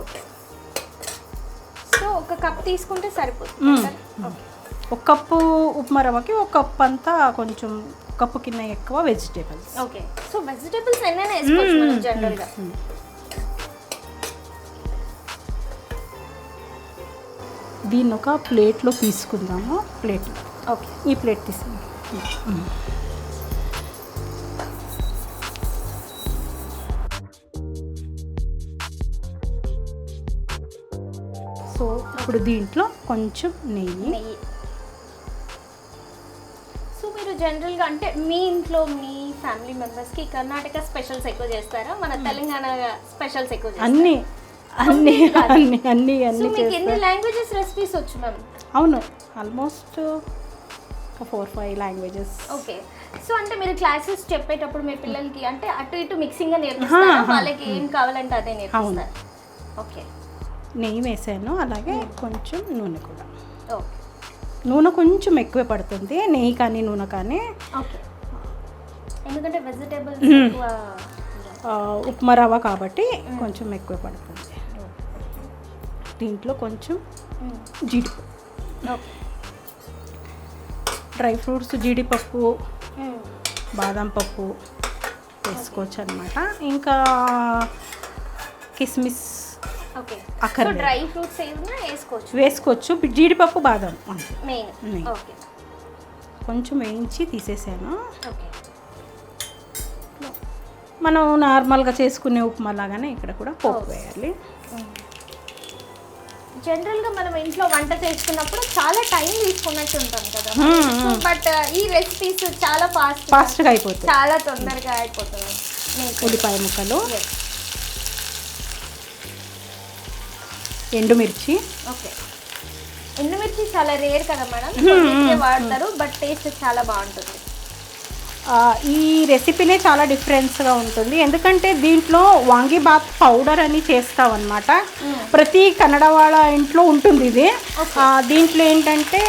ఓకే, సో ఒక కప్ తీసుకుంటే సరిపోతుంది. ఒక కప్పు ఉప్మా రవ్వకి ఒక కప్ అంతా కొంచెం కప్పు కింద ఎక్కువ వెజిటేబుల్స్. ఓకే, సో వెజిటేబుల్స్ ఎన్నైనా వేసుకోవచ్చు మనం జనరల్గా. దీన్ని ఒక ప్లేట్లో తీసుకుందాము. ప్లేట్లో, ఓకే, ఈ ప్లేట్ తీసుకుందాం. సో ఇప్పుడు దీంట్లో కొంచెం నెయ్యి. సో మీరు జనరల్గా అంటే మీ ఇంట్లో మీ ఫ్యామిలీ మెంబర్స్కి కర్ణాటక స్పెషల్స్ ఎక్కువ చేస్తారా, మన తెలంగాణ స్పెషల్స్ ఎక్కువ చేస్తారా? అన్నీ అన్నీ అన్నీ అన్నీ సో మీకు ఎన్ని లాంగ్వేజెస్ రెసిపీస్ వచ్చు మ్యామ్? అవును, ఆల్మోస్ట్ 4-5 లాంగ్వేజెస్. ఓకే, సో అంటే మీరు క్లాసెస్ చెప్పేటప్పుడు మీ పిల్లలకి అంటే అటు ఇటు మిక్సింగ్గా నేర్పిస్తారా, వాళ్ళకి ఏం కావాలంటే అదే నేర్పిస్తారు? ఓకే, నెయ్యి వేసాను, అలాగే కొంచెం నూనె కూడా. ఓకే, నూనె కొంచెం ఎక్కువ పడుతుంది, నెయ్యి కానీ నూనె కానీ. ఓకే, ఎందుకంటే వెజిటేబుల్స్ ఉప్మా రవ్వ కాబట్టి కొంచెం ఎక్కువ పడుతుంది. దీంట్లో కొంచెం జీడిపప్పు, డ్రై ఫ్రూట్స్, జీడిపప్పు, బాదం పప్పు వేసుకోవచ్చు అనమాట. ఇంకా కిస్మిస్ అక్కర్లేదు, డ్రై ఫ్రూట్స్ ఏమైనా వేసుకోవచ్చు. జీడిపప్పు, బాదం మెయిన్. కొంచెం వేయించి తీసేసాను. మనం నార్మల్గా చేసుకునే ఉప్మా లాగానే ఇక్కడ కూడా పోపు వేయాలి. జనరల్గా మనం ఇంట్లో వంట చేసుకున్నప్పుడు చాలా టైం తీసుకున్నట్టు ఉంటాం కదా, బట్ ఈ రెసిపీస్ చాలా ఫాస్ట్గా అయిపోతుంది, చాలా తొందరగా అయిపోతుంది. ఉల్లిపాయ ముక్కలు, ఎండుమిర్చి. ఓకే, ఎండుమిర్చి చాలా రేర్ కదా మేడం, వాడతారు, బట్ టేస్ట్ చాలా బాగుంటుంది. ఈ రెసిపీనే చాలా డిఫరెన్స్గా ఉంటుంది, ఎందుకంటే దీంట్లో వాంగీబాత్ పౌడర్ అని చేస్తామన్నమాట. ప్రతి కన్నడ వాళ్ళ ఇంట్లో ఉంటుంది ఇది. దీంట్లో ఏంటంటే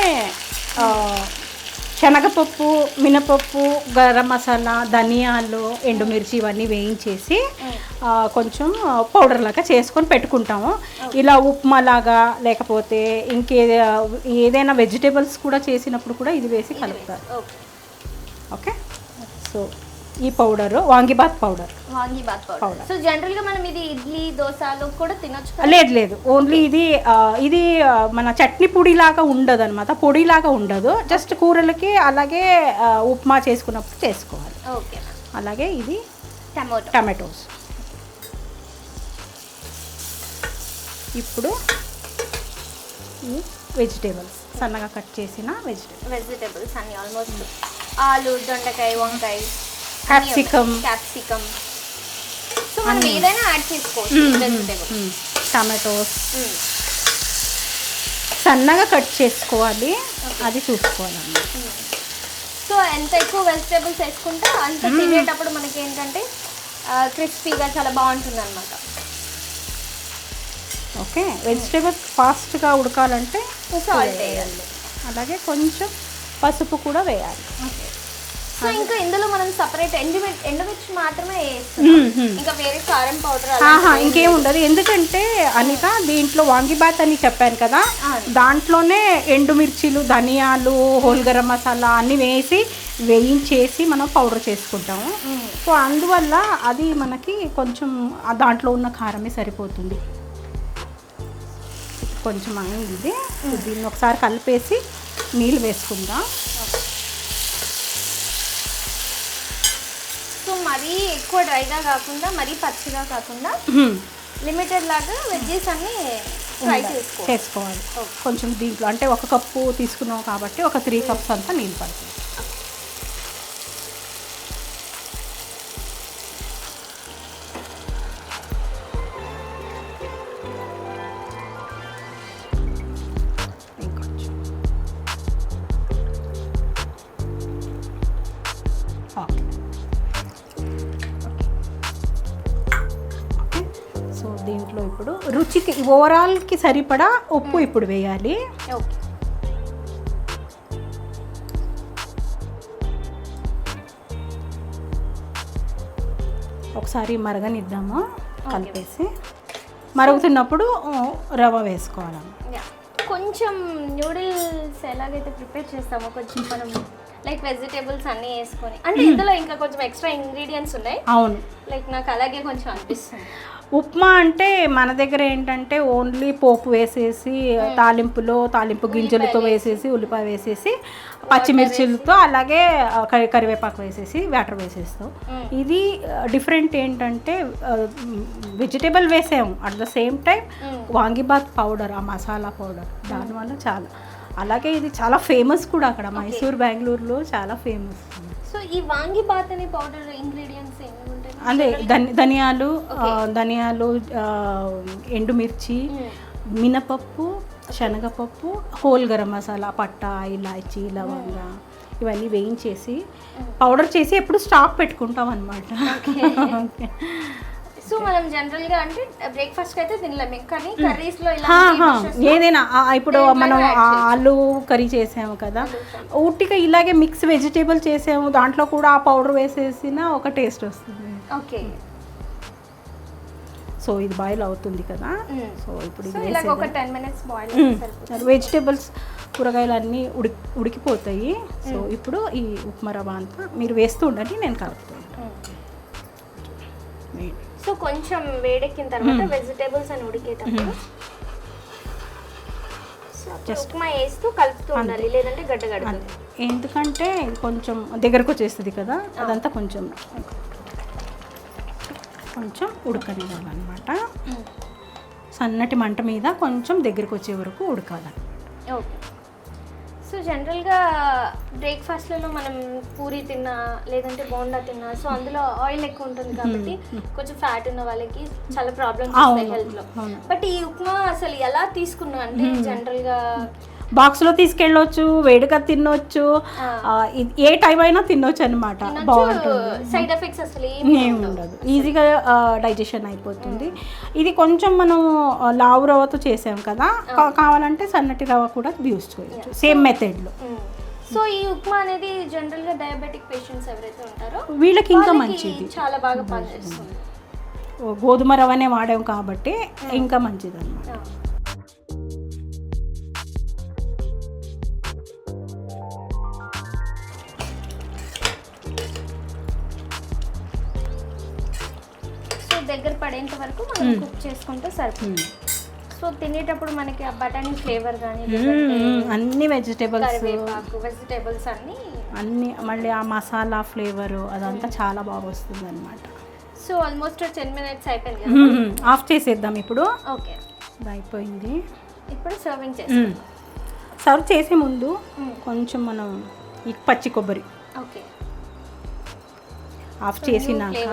శనగపప్పు, మినపప్పు, గరం మసాలా, ధనియాలు, ఎండుమిర్చి ఇవన్నీ వేయించేసి కొంచెం పౌడర్ లాగా చేసుకొని పెట్టుకుంటాము. ఇలా ఉప్మా లాగా లేకపోతే ఏదైనా వెజిటేబుల్స్ కూడా చేసినప్పుడు కూడా ఇది వేసి కలుపుతారు. ఓకే, సో ఈ powder vangibath powder. So general గా మనం ఇది ఇడ్లీ దోశలో కూడా తినొచ్చు. లేదు, ఓన్లీ ఇది మన చట్నీ పొడిలాగా ఉండదు అనమాట, పొడిలాగా ఉండదు, జస్ట్ కూరలకి అలాగే ఉప్మా చేసుకున్నప్పుడు చేసుకోవాలి. ఓకే, అలాగే ఇది టమాటోస్. ఇప్పుడు ఈ వెజిటేబుల్స్ సన్నగా కట్ చేసిన వెజిటేబుల్స్ అన్ని ఆల్మోస్ట్ ఆలు, దొండకాయ, వంకాయ, క్యాప్సికమ్. సో మనం ఏదైనా యాడ్ చేసుకోవచ్చు. టమాటోస్ సన్నగా కట్ చేసుకోవాలి, అది చూసుకోవాలన్నమాట. సో ఎంత ఎక్కువ వెజిటేబుల్స్ వేసుకుంటే అంత తినేటప్పుడు మనకి ఏంటంటే క్రిస్పీగా చాలా బాగుంటుంది అనమాట. ఓకే, వెజిటేబుల్స్ ఫాస్ట్గా ఉడకాలంటే సాల్ట్ వేయాలి, అలాగే కొంచెం పసుపు కూడా వేయాలి. సో ఇంకా ఇందులో మనం సపరేట్ ఎండుమిర్చి మాత్రమే వేస్తున్నాం, ఇంకా వేరే కారం పౌడర్ ఇంకేం ఉండదు. ఎందుకంటే అనిత దీంట్లో వాంగిబాత్ అని చెప్పాను కదా, దాంట్లోనే ఎండుమిర్చిలు, ధనియాలు, హోల్ గరం మసాలా అన్నీ వేయించేసి మనం పౌడర్ చేసుకుంటాము. సో అందువల్ల అది మనకి కొంచెం దాంట్లో ఉన్న కారమే సరిపోతుంది. కొంచెం అయింది, దీన్ని ఒకసారి కలిపేసి నీళ్ళు వేసుకుందాం. సో మరీ ఎక్కువ డ్రైగా కాకుండా మరీ పచ్చిగా కాకుండా లిమిటెడ్ లాగా వెజ్జెస్ అన్ని ఫ్రై చేసుకోవాలి. కొంచెం దీంట్లో అంటే 1 కప్పు తీసుకున్నాం కాబట్టి ఒక 3 కప్స్ అంతా నీళ్ళు పడుతుంది. దీంట్లో ఇప్పుడు రుచికి ఓవరాల్కి సరిపడా ఉప్పు ఇప్పుడు వేయాలి. ఒకసారి మరగనిద్దాము, కలిపేసి మరుగుతున్నప్పుడు రవ్వ వేసుకోవాలి. కొంచెం న్యూడిల్స్ ఎలాగైతే ప్రిపేర్ చేస్తామో కొంచెం మనం లైక్ వెజిటేబుల్స్ అన్నీ వేసుకొని, అంటే ఇందులో ఇంకా కొంచెం ఎక్స్ట్రా ఇంగ్రీడియంట్స్ ఉన్నాయి. అవును, లైక్ నాకు అలాగే కొంచెం అనిపిస్తుంది. ఉప్మా అంటే మన దగ్గర ఏంటంటే ఓన్లీ పోపు వేసేసి తాలింపు గింజలతో వేసేసి, ఉల్లిపాయ వేసేసి, పచ్చిమిర్చిలతో అలాగే కరివేపాకు వేసేసి వాటర్ వేసేస్తాం. ఇది డిఫరెంట్ ఏంటంటే వెజిటేబుల్ వేసాము, at the same time vangibath powder, ఆ మసాలా పౌడర్, దానివల్ల చాలా, అలాగే ఇది చాలా ఫేమస్ కూడా అక్కడ మైసూర్, బెంగళూరులో చాలా ఫేమస్. సో ఈ వాంగిబాత్ అనే పౌడర్ ఇంగ్రీడియంట్స్ ఏమి ఉంటాయి? అదే ధనియాలు, ఎండుమిర్చి, మినపప్పు, శనగపప్పు, హోల్ గరం మసాలా, పట్టా, ఇలాచి, లవంగా ఇవన్నీ వేయించేసి పౌడర్ చేసి ఎప్పుడు స్టాక్ పెట్టుకుంటాం అన్నమాట. సో మనం జనరల్ గా అంటే బ్రేక్ఫాస్ట్ అయితే తినలేము, కానీ కర్రీస్ లో ఏదైనా ఇప్పుడు మనం ఆలు కర్రీ చేసాము కదా, ఊటిగా ఇలాగే మిక్స్ వెజిటేబుల్ చేసాము, దాంట్లో కూడా ఆ పౌడర్ వేసేసిన ఒక టేస్ట్ వస్తుంది. ఓకే, సో ఇది బాయిల్ అవుతుంది కదా, సో ఇప్పుడు ఒక 10 minutes బాయిల్ వెజిటేబుల్స్, కూరగాయలు అన్నీ ఉడికిపోతాయి. సో ఇప్పుడు ఈ ఉప్మా రవ్వ అంతా మీరు వేస్తూ ఉండండి, నేను కలుపుతాను. సో కొంచెం వేడెక్కిన తర్వాత వెజిటేబుల్స్ అని ఉడికేటప్పుడు ఉప్మా వేస్తూ కలుపుతూ ఉండాలి, లేదంటే గడ్డగడుతుంది. ఎందుకంటే కొంచెం దగ్గరకు వచ్చేస్తుంది కదా, అదంతా కొంచెం ఉడకనివ్వాలన్నమాట. సన్నటి మంట మీద కొంచెం దగ్గరకు వచ్చే వరకు ఉడకాలన్నమాట. ఓకే, సో జనరల్గా బ్రేక్ఫాస్ట్లలో మనం పూరి తిన్నా లేదంటే బోండా తిన్నా, సో అందులో ఆయిల్ ఎక్కువ ఉంటుంది కాబట్టి కొంచెం ఫ్యాట్ ఉన్న వాళ్ళకి చాలా ప్రాబ్లమ్స్ వస్తాయి హెల్త్లో. బట్ ఈ ఉప్మా అసలు ఎలా తీసుకున్నా అంటే జనరల్గా బాక్స్లో తీసుకెళ్ళొచ్చు, వేడిగా తినొచ్చు, ఏ టైం అయినా తినొచ్చు అనమాట. బాగుంటుంది, సైడ్ ఎఫెక్ట్స్ అసలు ఏమి ఉండదు, ఈజీగా డైజెషన్ అయిపోతుంది. ఇది కొంచెం మనం లావు రవ్వతో చేసాం కదా, కావాలంటే సన్నటి రవ్వ కూడా యూస్ చేయొచ్చు, సేమ్ మెథడ్లో. సో ఈ ఉప్మా అనేది జనరల్గా డయాబెటిక్ పేషెంట్స్ ఎవరైతే ఉంటారో వీళ్ళకి ఇంకా వాళ్ళకి మంచిది. చాలా బాగా పనిచేస్తుంది. గోధుమ రవ్వనే వాడాం కాబట్టి ఇంకా మంచిది అన్నమాట. సో దగ్గర పడేంత వరకు మనం కుక్ చేసుకుంటే సరిపోతుంది. సో తినేటప్పుడు మనకి ఆ బటానీ ఫ్లేవర్ కానీ అన్ని వెజిటేబుల్స్ కరివేపాకు వెజిటేబుల్స్ అన్ని మళ్ళీ ఆ మసాలా ఫ్లేవరు అదంతా చాలా బాగా వస్తుంది అనమాట. సో ఆల్మోస్ట్ 10 minutes అయిపోయింది కదా. ఆఫ్ చేసేద్దాం ఇప్పుడు. ఓకే, ఇది అయిపోయింది. ఇప్పుడు సర్వింగ్ చేస్తాం. సర్వ్ చేసే ముందు కొంచెం మనం ఈ పచ్చి కొబ్బరి ఓకే ఆఫ్ చేసినాక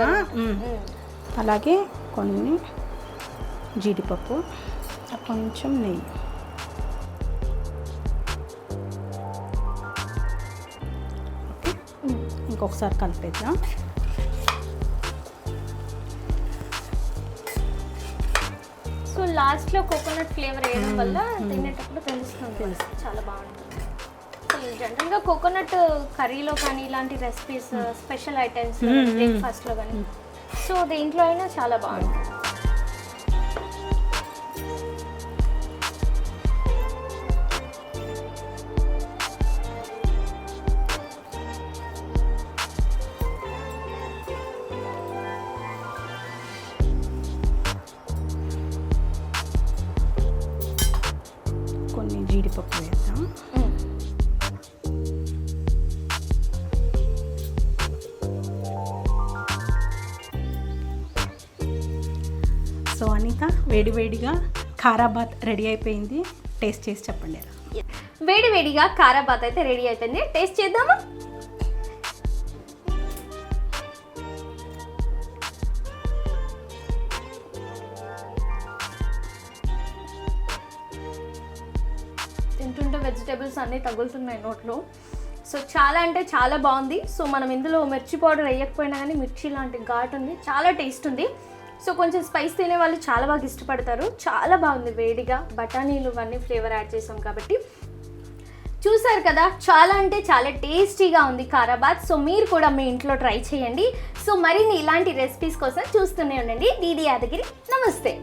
అలాగే కొన్ని జీడిపప్పు, కొంచెం నెయ్యి, ఓకే ఇంకొకసారి కలిపేద్దాం. సో లాస్ట్లో కోకోనట్ ఫ్లేవర్ వేయడం వల్ల తినేటప్పుడు తెలుస్తుంది, చాలా బాగుంటుంది. జనరల్గా కోకోనట్ కర్రీలో కానీ ఇలాంటి రెసిపీస్ స్పెషల్ ఐటమ్స్ బ్రేక్ఫాస్ట్లో కానీ సో దేంట్లో అయినా చాలా బాగుంటుంది. కొన్ని జీడిపప్పు వేద్దాం. సో అనిత, వేడివేడిగా ఖారాబాత్ రెడీ అయిపోయింది. టేస్ట్ చేసి చెప్పండి. వేడి వేడిగా కారాబాత్ అయితే రెడీ అయిపోయింది. టేస్ట్ చేద్దామా? తింటుంటే వెజిటేబుల్స్ అన్నీ తగులుతున్నాయి నోట్లో. సో చాలా అంటే చాలా బాగుంది. సో మనం ఇందులో మిర్చి పౌడర్ వేయకపోయినా కానీ మిర్చి లాంటి ఘాటు ఉంది, చాలా టేస్ట్ ఉంది. సో కొంచెం స్పైస్ తినే వాళ్ళు చాలా బాగా ఇష్టపడతారు. చాలా బాగుంది. వేడిగా బఠానీలు అన్నీ ఫ్లేవర్ యాడ్ చేసాం కాబట్టి. చూసారు కదా, చాలా అంటే చాలా టేస్టీగా ఉంది కారాబాత్. సో మీరు కూడా మీ ఇంట్లో ట్రై చేయండి. సో మరిన్ని ఇలాంటి రెసిపీస్ కోసం చూస్తూనే ఉండండి డీడీ యాదగిరి. నమస్తే.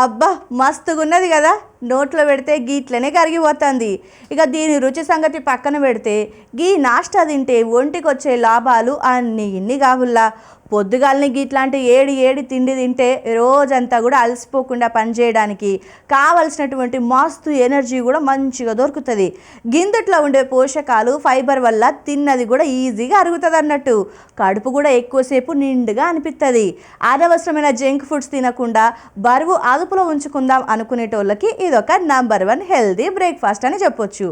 అబ్బా మస్తుగున్నది కదా, నోట్లో పెడితే గీట్లనే కరిగిపోతుంది. ఇక దీని రుచి సంగతి పక్కన పెడితే గీ నాష్టా తింటే ఒంటికి వచ్చే లాభాలు అన్నీ ఇన్ని కావుల్లా. పొద్దుగాలని గీట్లాంటి ఏడి తిండి తింటే రోజంతా కూడా అలసిపోకుండా పనిచేయడానికి కావలసినటువంటి మస్తు ఎనర్జీ కూడా మంచిగా దొరుకుతుంది. గిందుట్లో ఉండే పోషకాలు ఫైబర్ వల్ల తిన్నది కూడా ఈజీగా అరుగుతుంది అన్నట్టు. కడుపు కూడా ఎక్కువసేపు నిండుగా అనిపిస్తుంది. అనవసరమైన జంక్ ఫుడ్స్ తినకుండా బరువు అదుపులో ఉంచుకుందాం అనుకునేటోళ్ళకి ఇదొక నంబర్ 1 హెల్దీ బ్రేక్ఫాస్ట్ అని చెప్పొచ్చు.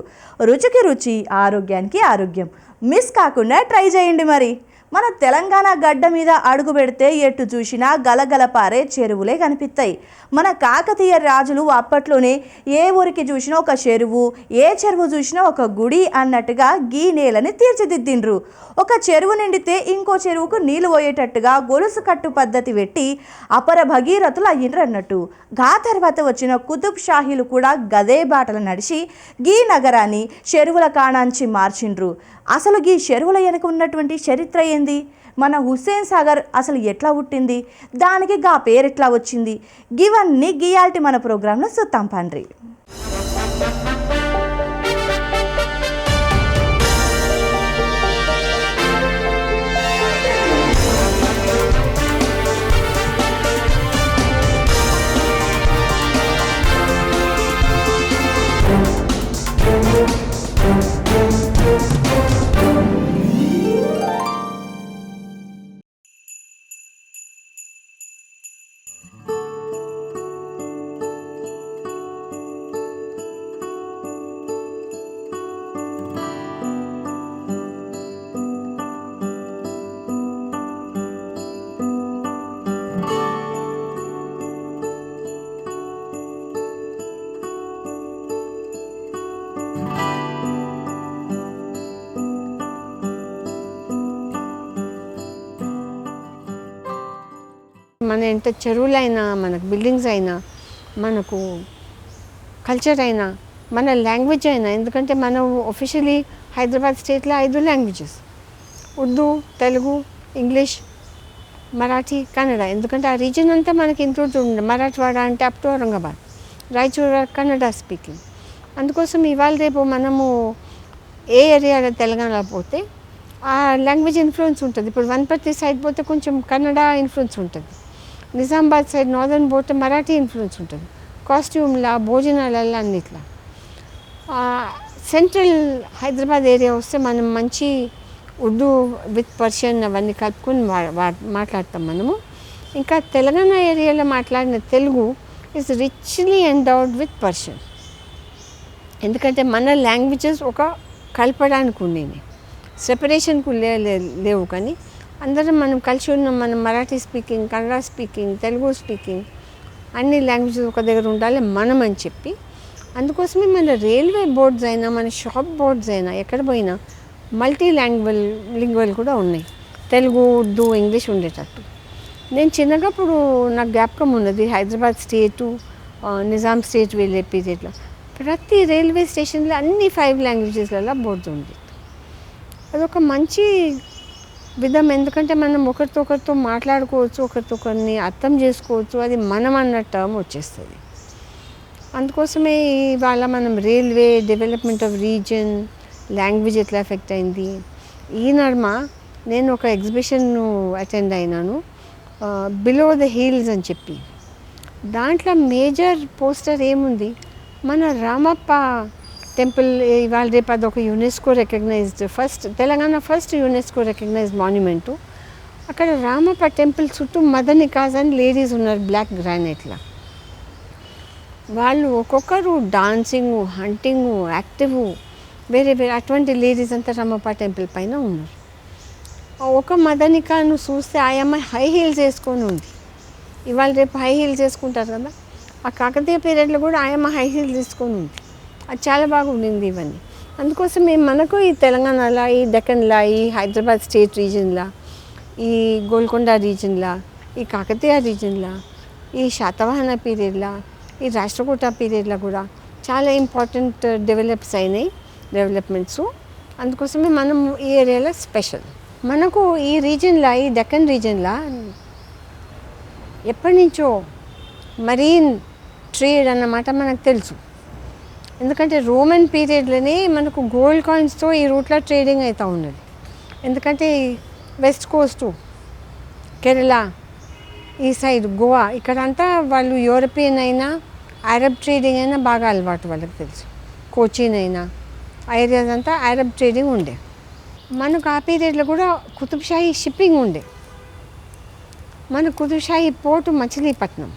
రుచికి రుచి, ఆరోగ్యానికి ఆరోగ్యం. మిస్ కాకుండా ట్రై చేయండి మరి. మన తెలంగాణ గడ్డ మీద అడుగు పెడితే ఎటు చూసినా గలగల పారే చెరువులే కనిపిస్తాయి. మన కాకతీయ రాజులు అప్పట్లోనే ఏ ఊరికి చూసినా ఒక చెరువు, ఏ చెరువు చూసినా ఒక గుడి అన్నట్టుగా గీ నేలని తీర్చిదిద్దిండ్రు. ఒక చెరువు నిండితే ఇంకో చెరువుకు నీళ్లు పోయేటట్టుగా గొలుసు కట్టు పద్ధతి పెట్టి అపర భగీరథులు అయ్యిండ్రు అన్నట్టు. గా తర్వాత వచ్చిన కుతుబ్ షాహీలు కూడా గదే బాటలు నడిచి గీ నగరాన్ని చెరువుల కాణాంచి మార్చిండ్రు. అసలు గీ చెరువుల వెనుక ఉన్నటువంటి చరిత్ర ఏంది? మన హుస్సేన్ సాగర్ అసలు ఎట్లా పుట్టింది? దానికి గా పేరు ఎట్లా వచ్చింది? గివన్నీ గీయాల్టి మన ప్రోగ్రాంలో చూద్దాం పండ్రి. మన ఎంత చెరువులైనా, మనకు బిల్డింగ్స్ అయినా, మనకు కల్చర్ అయినా, మన లాంగ్వేజ్ అయినా, ఎందుకంటే మనం ఒఫిషియలీ హైదరాబాద్ స్టేట్లో 5 లాంగ్వేజెస్, ఉర్దూ, తెలుగు, ఇంగ్లీష్, మరాఠీ, కన్నడ. ఎందుకంటే ఆ రీజన్ అంతా మనకి ఇంక్లూడ్ ఉంది. మరాఠవాడ అంటే up to Aurangabad, Raichur Kannada speaking. అందుకోసం ఇవాళ రేపు మనము ఏ ఏరియాలో తెలంగాణలో పోతే ఆ లాంగ్వేజ్ ఇన్ఫ్లుయెన్స్ ఉంటుంది. ఇప్పుడు వనపర్తి సైడ్ పోతే కొంచెం కన్నడ ఇన్ఫ్లుయెన్స్ ఉంటుంది, నిజామాబాద్ సైడ్ నార్దర్న్ పోతే మరాఠీ ఇన్ఫ్లుయెన్స్ ఉంటుంది, కాస్ట్యూమ్లా, భోజనాలలో, అన్నిట్లా. సెంట్రల్ హైదరాబాద్ ఏరియా వస్తే మనం మంచి ఉర్దూ విత్ పర్షియన్ అవన్నీ కలుపుకొని మాట్లాడతాం మనము. ఇంకా తెలంగాణ ఏరియాలో మాట్లాడిన Telugu is richly endowed with Persian. ఎందుకంటే మన లాంగ్వేజెస్ ఒక కలపడానికి ఉండేవి, సెపరేషన్కు లేవు. కానీ అందరం మనం కలిసి ఉన్నాం. మనం Marathi speaking, Kannada speaking, Telugu speaking, అన్ని లాంగ్వేజెస్ ఒక దగ్గర ఉండాలి మనం అని చెప్పి, అందుకోసమే మన రైల్వే బోర్డ్స్ అయినా, మన షాప్ బోర్డ్స్ అయినా, ఎక్కడ పోయినా మల్టీ లింగ్వల్ కూడా ఉన్నాయి. తెలుగు, ఉర్దూ, ఇంగ్లీష్ ఉండేటట్టు. నేను చిన్నప్పుడు నాకు జ్ఞాపకం ఉన్నది, హైదరాబాద్ స్టేటు, నిజాం స్టేట్ వెళ్ళే పీరియడ్లో ప్రతి రైల్వే స్టేషన్లో అన్ని 5 లాంగ్వేజెస్లలో బోర్డ్స్ ఉంది. అదొక మంచి విధం, ఎందుకంటే మనం ఒకరితో మాట్లాడుకోవచ్చు, ఒకరిని అర్థం చేసుకోవచ్చు. అది మనం అన్న టర్మ్ వచ్చేస్తుంది. అందుకోసమే ఇవాళ మనం railway development of reason, language ఎట్లా ఎఫెక్ట్ అయింది. ఈ నడుమ నేను ఒక ఎగ్జిబిషన్ను అటెండ్ అయినాను, బిలో ద హీల్స్ అని చెప్పి. దాంట్లో మేజర్ పోస్టర్ ఏముంది, మన రామప్ప టెంపుల్ ఇవాళ రేపు అదొక UNESCO recognised Telangana first UNESCO recognised monument. అక్కడ రామప్ప టెంపుల్ చుట్టూ మదనికాస్ అని లేడీస్ ఉన్నారు, బ్లాక్ గ్రానైట్లో. వాళ్ళు ఒక్కొక్కరు డాన్సింగు, హంటింగు, యాక్టివ్, వేరే అటువంటి లేడీస్ అంతా రామప్ప టెంపుల్ పైన ఉన్నారు. ఒక మదనికాను చూస్తే ఆ అమ్మాయి హై హీల్స్ వేసుకొని ఉంది. ఇవాళ రేపు హై హీల్స్ వేసుకుంటారు కదా, ఆ కాకతీయ పీరియడ్లో కూడా ఆ అమ్మాయి హై హీల్స్ తీసుకొని ఉంది. అది చాలా బాగా ఉండింది ఇవన్నీ. అందుకోసం మనకు ఈ తెలంగాణలో, ఈ డెక్కన్లో, ఈ హైదరాబాద్ స్టేట్ రీజన్లో, ఈ గోల్కొండ రీజన్లో, ఈ కాకతీయ రీజన్లో, ఈ శాతవాహన పీరియడ్లో, ఈ రాష్ట్రకూట పీరియడ్లో కూడా చాలా ఇంపార్టెంట్ డెవలప్మెంట్స్. అందుకోసమే మనం ఈ ఏరియాలో స్పెషల్. మనకు ఈ రీజన్లో, ఈ డెక్కన్ రీజన్లో ఎప్పటి నుంచో మరీన్ ట్రేడ్ అన్నమాట మనకు తెలుసు. ఎందుకంటే రోమన్ పీరియడ్లోనే మనకు గోల్డ్ కాయిన్స్తో ఈ రూట్లో ట్రేడింగ్ అవుతూ ఉన్నది. ఎందుకంటే వెస్ట్ కోస్టు, కేరళ, ఈ సైడ్ గోవా, ఇక్కడంతా వాళ్ళు యూరోపియన్ అయినా, అరబ్ ట్రేడింగ్ అయినా బాగా అలవాటు వాళ్ళకి తెలుసు. కోచిన్ అయినా ఆ ఏరియాస్ అంతా అరబ్ ట్రేడింగ్ ఉండే. మనకు ఆ పీరియడ్లో కూడా కుతుబ్షాహీ షిప్పింగ్ ఉండే. మన కుతుబ్షాహీ పోర్టు మచిలీపట్నం.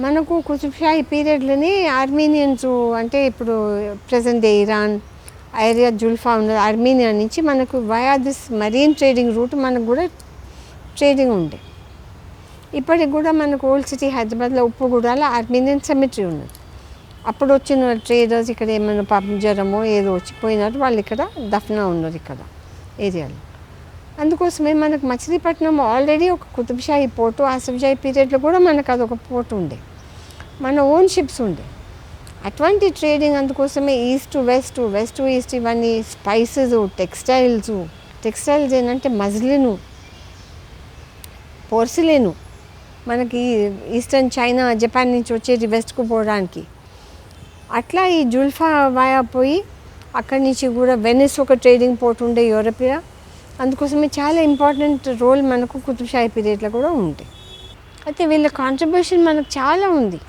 మనకు కుతుబ్షాహీ పీరియడ్లోనే ఆర్మీనియన్స్, అంటే ఇప్పుడు present day Iran area Julfa ఉన్నది, ఆర్మీనియా నుంచి మనకు via this marine trading route మనకు కూడా ట్రేడింగ్ ఉండే. ఇప్పటికి కూడా మనకు ఓల్డ్ సిటీ హైదరాబాద్లో ఉప్పుగూడలో ఆర్మీనియన్ సెమిటరీ ఉన్నది. అప్పుడు వచ్చిన ట్రేడర్స్ ఇక్కడ ఏమైనా పాపం జ్వరమో ఏదో వచ్చిపోయినారు, వాళ్ళు ఇక్కడ దఫ్నా ఉన్నారు ఇక్కడ ఏరియాలో. అందుకోసమే మనకు మచిలీపట్నం ఆల్రెడీ ఒక కుతుబ్షాహీ పోర్టు, ఆసిఫ్జాహీ పీరియడ్లో కూడా మనకు అదొక పోర్టు ఉండే, మన ఓన్ షిప్స్ ఉండే. అటువంటి ట్రేడింగ్, అందుకోసమే east to west, west to east, ఇవన్నీ స్పైసెస్, టెక్స్టైల్స్ ఏంటంటే మజ్లిను, పోర్సిలేను, మనకి ఈస్టర్న్ చైనా, జపాన్ నుంచి వచ్చేది వెస్ట్కు పోవడానికి. అట్లా ఈ జుల్ఫా వాయా పోయి అక్కడి నుంచి కూడా వెనిస్ ఒక ట్రేడింగ్ పోర్ట్ ఉండే యూరోపియా. అందుకోసమే చాలా ఇంపార్టెంట్ రోల్ మనకు కుతుబ్షాహీ పీరియడ్లో కూడా ఉంది. అయితే వీళ్ళ కాంట్రిబ్యూషన్ మనకు చాలా ఉంది,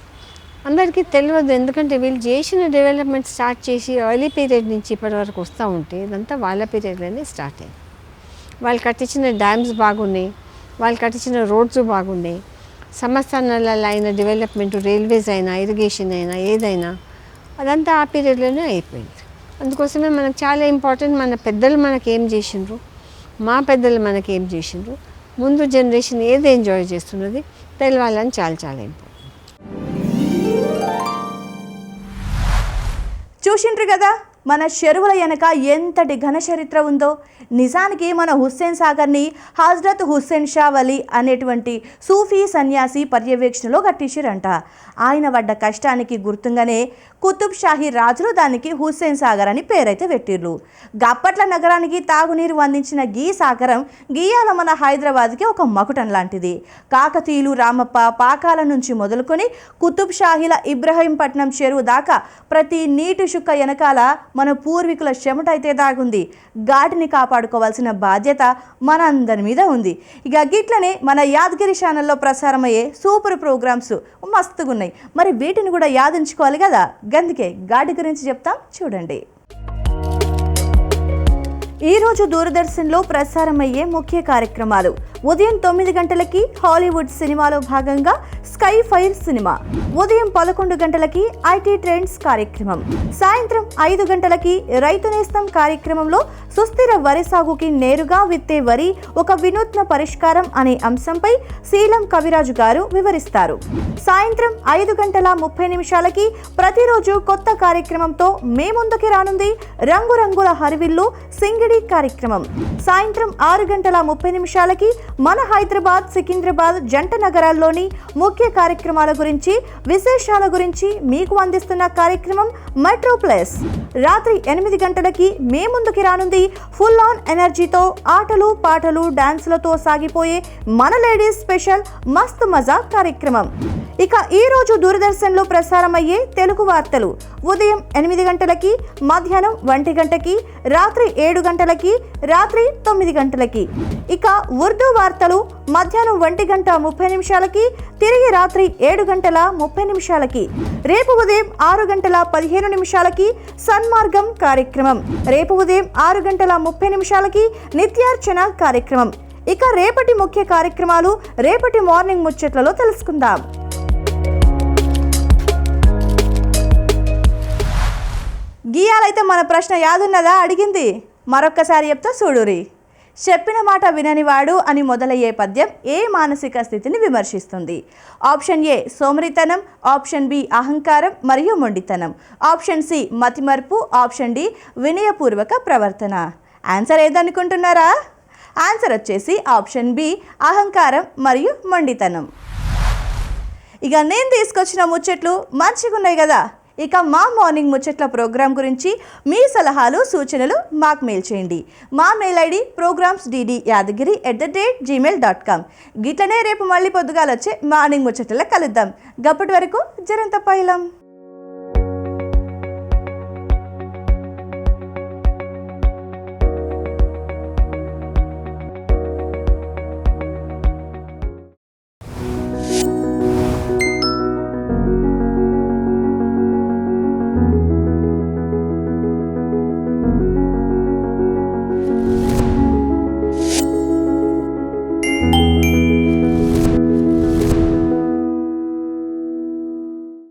అందరికీ తెలియదు. ఎందుకంటే వీళ్ళు చేసిన డెవలప్మెంట్ స్టార్ట్ చేసి ఎర్లీ పీరియడ్ నుంచి ఇప్పటి వరకు వస్తూ ఉంటే ఇదంతా వాళ్ళ పీరియడ్లోనే స్టార్ట్ అయింది. వాళ్ళు కట్టించిన డ్యామ్స్ బాగున్నాయి, వాళ్ళు కట్టించిన రోడ్స్ బాగున్నాయి, సంస్థానాలలో అయిన డెవలప్మెంట్, రైల్వేస్ అయినా, ఇరిగేషన్ అయినా, ఏదైనా అదంతా ఆ పీరియడ్లోనే అయిపోయింది. అందుకోసమే మనకు చాలా ఇంపార్టెంట్ మన పెద్దలు మనకి ఏం చేసిండ్రు, మా పెద్దలు మనకి ఏం చేసిండ్రు, ముందు జనరేషన్ ఏది ఎంజాయ్ చేస్తున్నది తెలవాలని చాలా చాలా ఇంపార్టెంట్. చూసిండ్రు కదా, మన చెరువుల వెనక ఎంతటి ఘన చరిత్ర ఉందో. నిజానికి మన హుస్సేన్ సాగర్ని హజ్రత్ హుస్సేన్ షా వలి అనేటువంటి సూఫీ సన్యాసి పర్యవేక్షణలో కట్టించారంట. ఆయన పడ్డ కష్టానికి గుర్తుంగానే కుతుబ్ షాహీ రాజులు దానికి హుస్సేన్ సాగర్ అని పేరైతే పెట్టిర్రు. గప్పట్ల నగరానికి తాగునీరు అందించిన గీ సాగరం గీయాల మన హైదరాబాద్కి ఒక మకుటం లాంటిది. కాకతీయులు రామప్ప పాకాల నుంచి మొదలుకొని కుతుబ్ షాహీల ఇబ్రహీంపట్నం చెరువు దాకా ప్రతి నీటి చుక్క వెనకాల మన పూర్వీకుల చెమట అయితే దాగుంది. ఘాటిని కాపాడుకోవాల్సిన బాధ్యత మన అందరి మీద ఉంది. ఇక గిట్లనే మన యాదగిరి ఛానల్లో ప్రసారమయ్యే సూపర్ ప్రోగ్రామ్స్ మస్తుగున్నాయి. మరి వీటిని కూడా యాదించుకోవాలి కదా. గందుకే ఘాటి గురించి చెప్తాం, చూడండి. ఈరోజు దూరదర్శన్లో ప్రసారమయ్యే ముఖ్య కార్యక్రమాలు: ఉదయం 9 గంటలకి హాలీవుడ్ సినిమాలో భాగంగా స్కై ఫైర్ సినిమా, ఉదయం 11 గంటలకి ఐటీ ట్రెండ్స్ కార్యక్రమం, సాయంత్రం 5 గంటలకి రైతు నేస్తం కార్యక్రమంలో సుస్థిర వరి సాగుకి నేరుగా విత్తే వరి ఒక వినూత్న పరిష్కారం అనే అంశంపై శీలం కవిరాజు గారు వివరిస్తారు. సాయంత్రం 5:30 ప్రతిరోజు కొత్త కార్యక్రమంతో మే ముందుకి రానుంది రంగురంగుల హరివిల్లు సింగిడి కార్యక్రమం. సాయంత్రం 6:30 మన హైదరాబాద్ సికింద్రాబాద్ జంట నగరాల్లోని ముఖ్య కార్యక్రమాల గురించి విశేషాల గురించి మీకు అందిస్తున్న కార్యక్రమం మెట్రో ప్లస్. రాత్రి 8 గంటలకి మే ముందుకి రానుంది ఫుల్ ఆన్ ఎనర్జీతో ఆటలు పాటలు డాన్సులతో సాగిపోయే మన లేడీస్ స్పెషల్ మస్తు మజా కార్యక్రమం. ఇక ఈ రోజు దూరదర్శన్లో ప్రసారమయ్యే తెలుగు వార్తలు ఉదయం 8 గంటలకి, మధ్యాహ్నం 1 గంటకి, రాత్రి 7 గంటలకి, రాత్రి 9 గంటలకి. ఇక ఉర్దూ వార్తలు మధ్యాహ్నం 1:30 తిరిగి రాత్రి 7:30. రేపు ఉదయం 6:15 సన్మార్గం కార్యక్రమం. రేపు ఉదయం 6:30 నిత్యార్చన కార్యక్రమం. ఇక రేపటి ముఖ్య కార్యక్రమాలు రేపటి మార్నింగ్ ముచ్చట్లలో తెలుసుకుందాం. గీయాలైతే మన ప్రశ్న యాదున్నదా అడిగింది. మరొక్కసారి చెప్తా చూడురి. చెప్పిన మాట విననివాడు అని మొదలయ్యే పద్యం ఏ మానసిక స్థితిని విమర్శిస్తుంది? ఆప్షన్ ఏ సోమరితనం, ఆప్షన్ బి అహంకారం మరియు మొండితనం, ఆప్షన్ సి మతిమరుపు, ఆప్షన్ డి వినయపూర్వక ప్రవర్తన. ఆన్సర్ ఏదనుకుంటున్నారా? ఆన్సర్ వచ్చేసి ఆప్షన్ బి అహంకారం మరియు మొండితనం. ఇక నేను తీసుకొచ్చిన ముచ్చట్లు మంచిగా ఉన్నాయి కదా. ఇక మా మార్నింగ్ ముచ్చట్ల ప్రోగ్రాం గురించి మీ సలహాలు సూచనలు మాకు మెయిల్ చేయండి. మా మెయిల్ ఐడి programs.ddiyadagiri@gmail.com. గిట్లనే రేపు మళ్ళీ పొద్దుగాల వచ్చే మార్నింగ్ ముచ్చట్లలో కలుద్దాం. గప్పటి వరకు జరంత పైలం.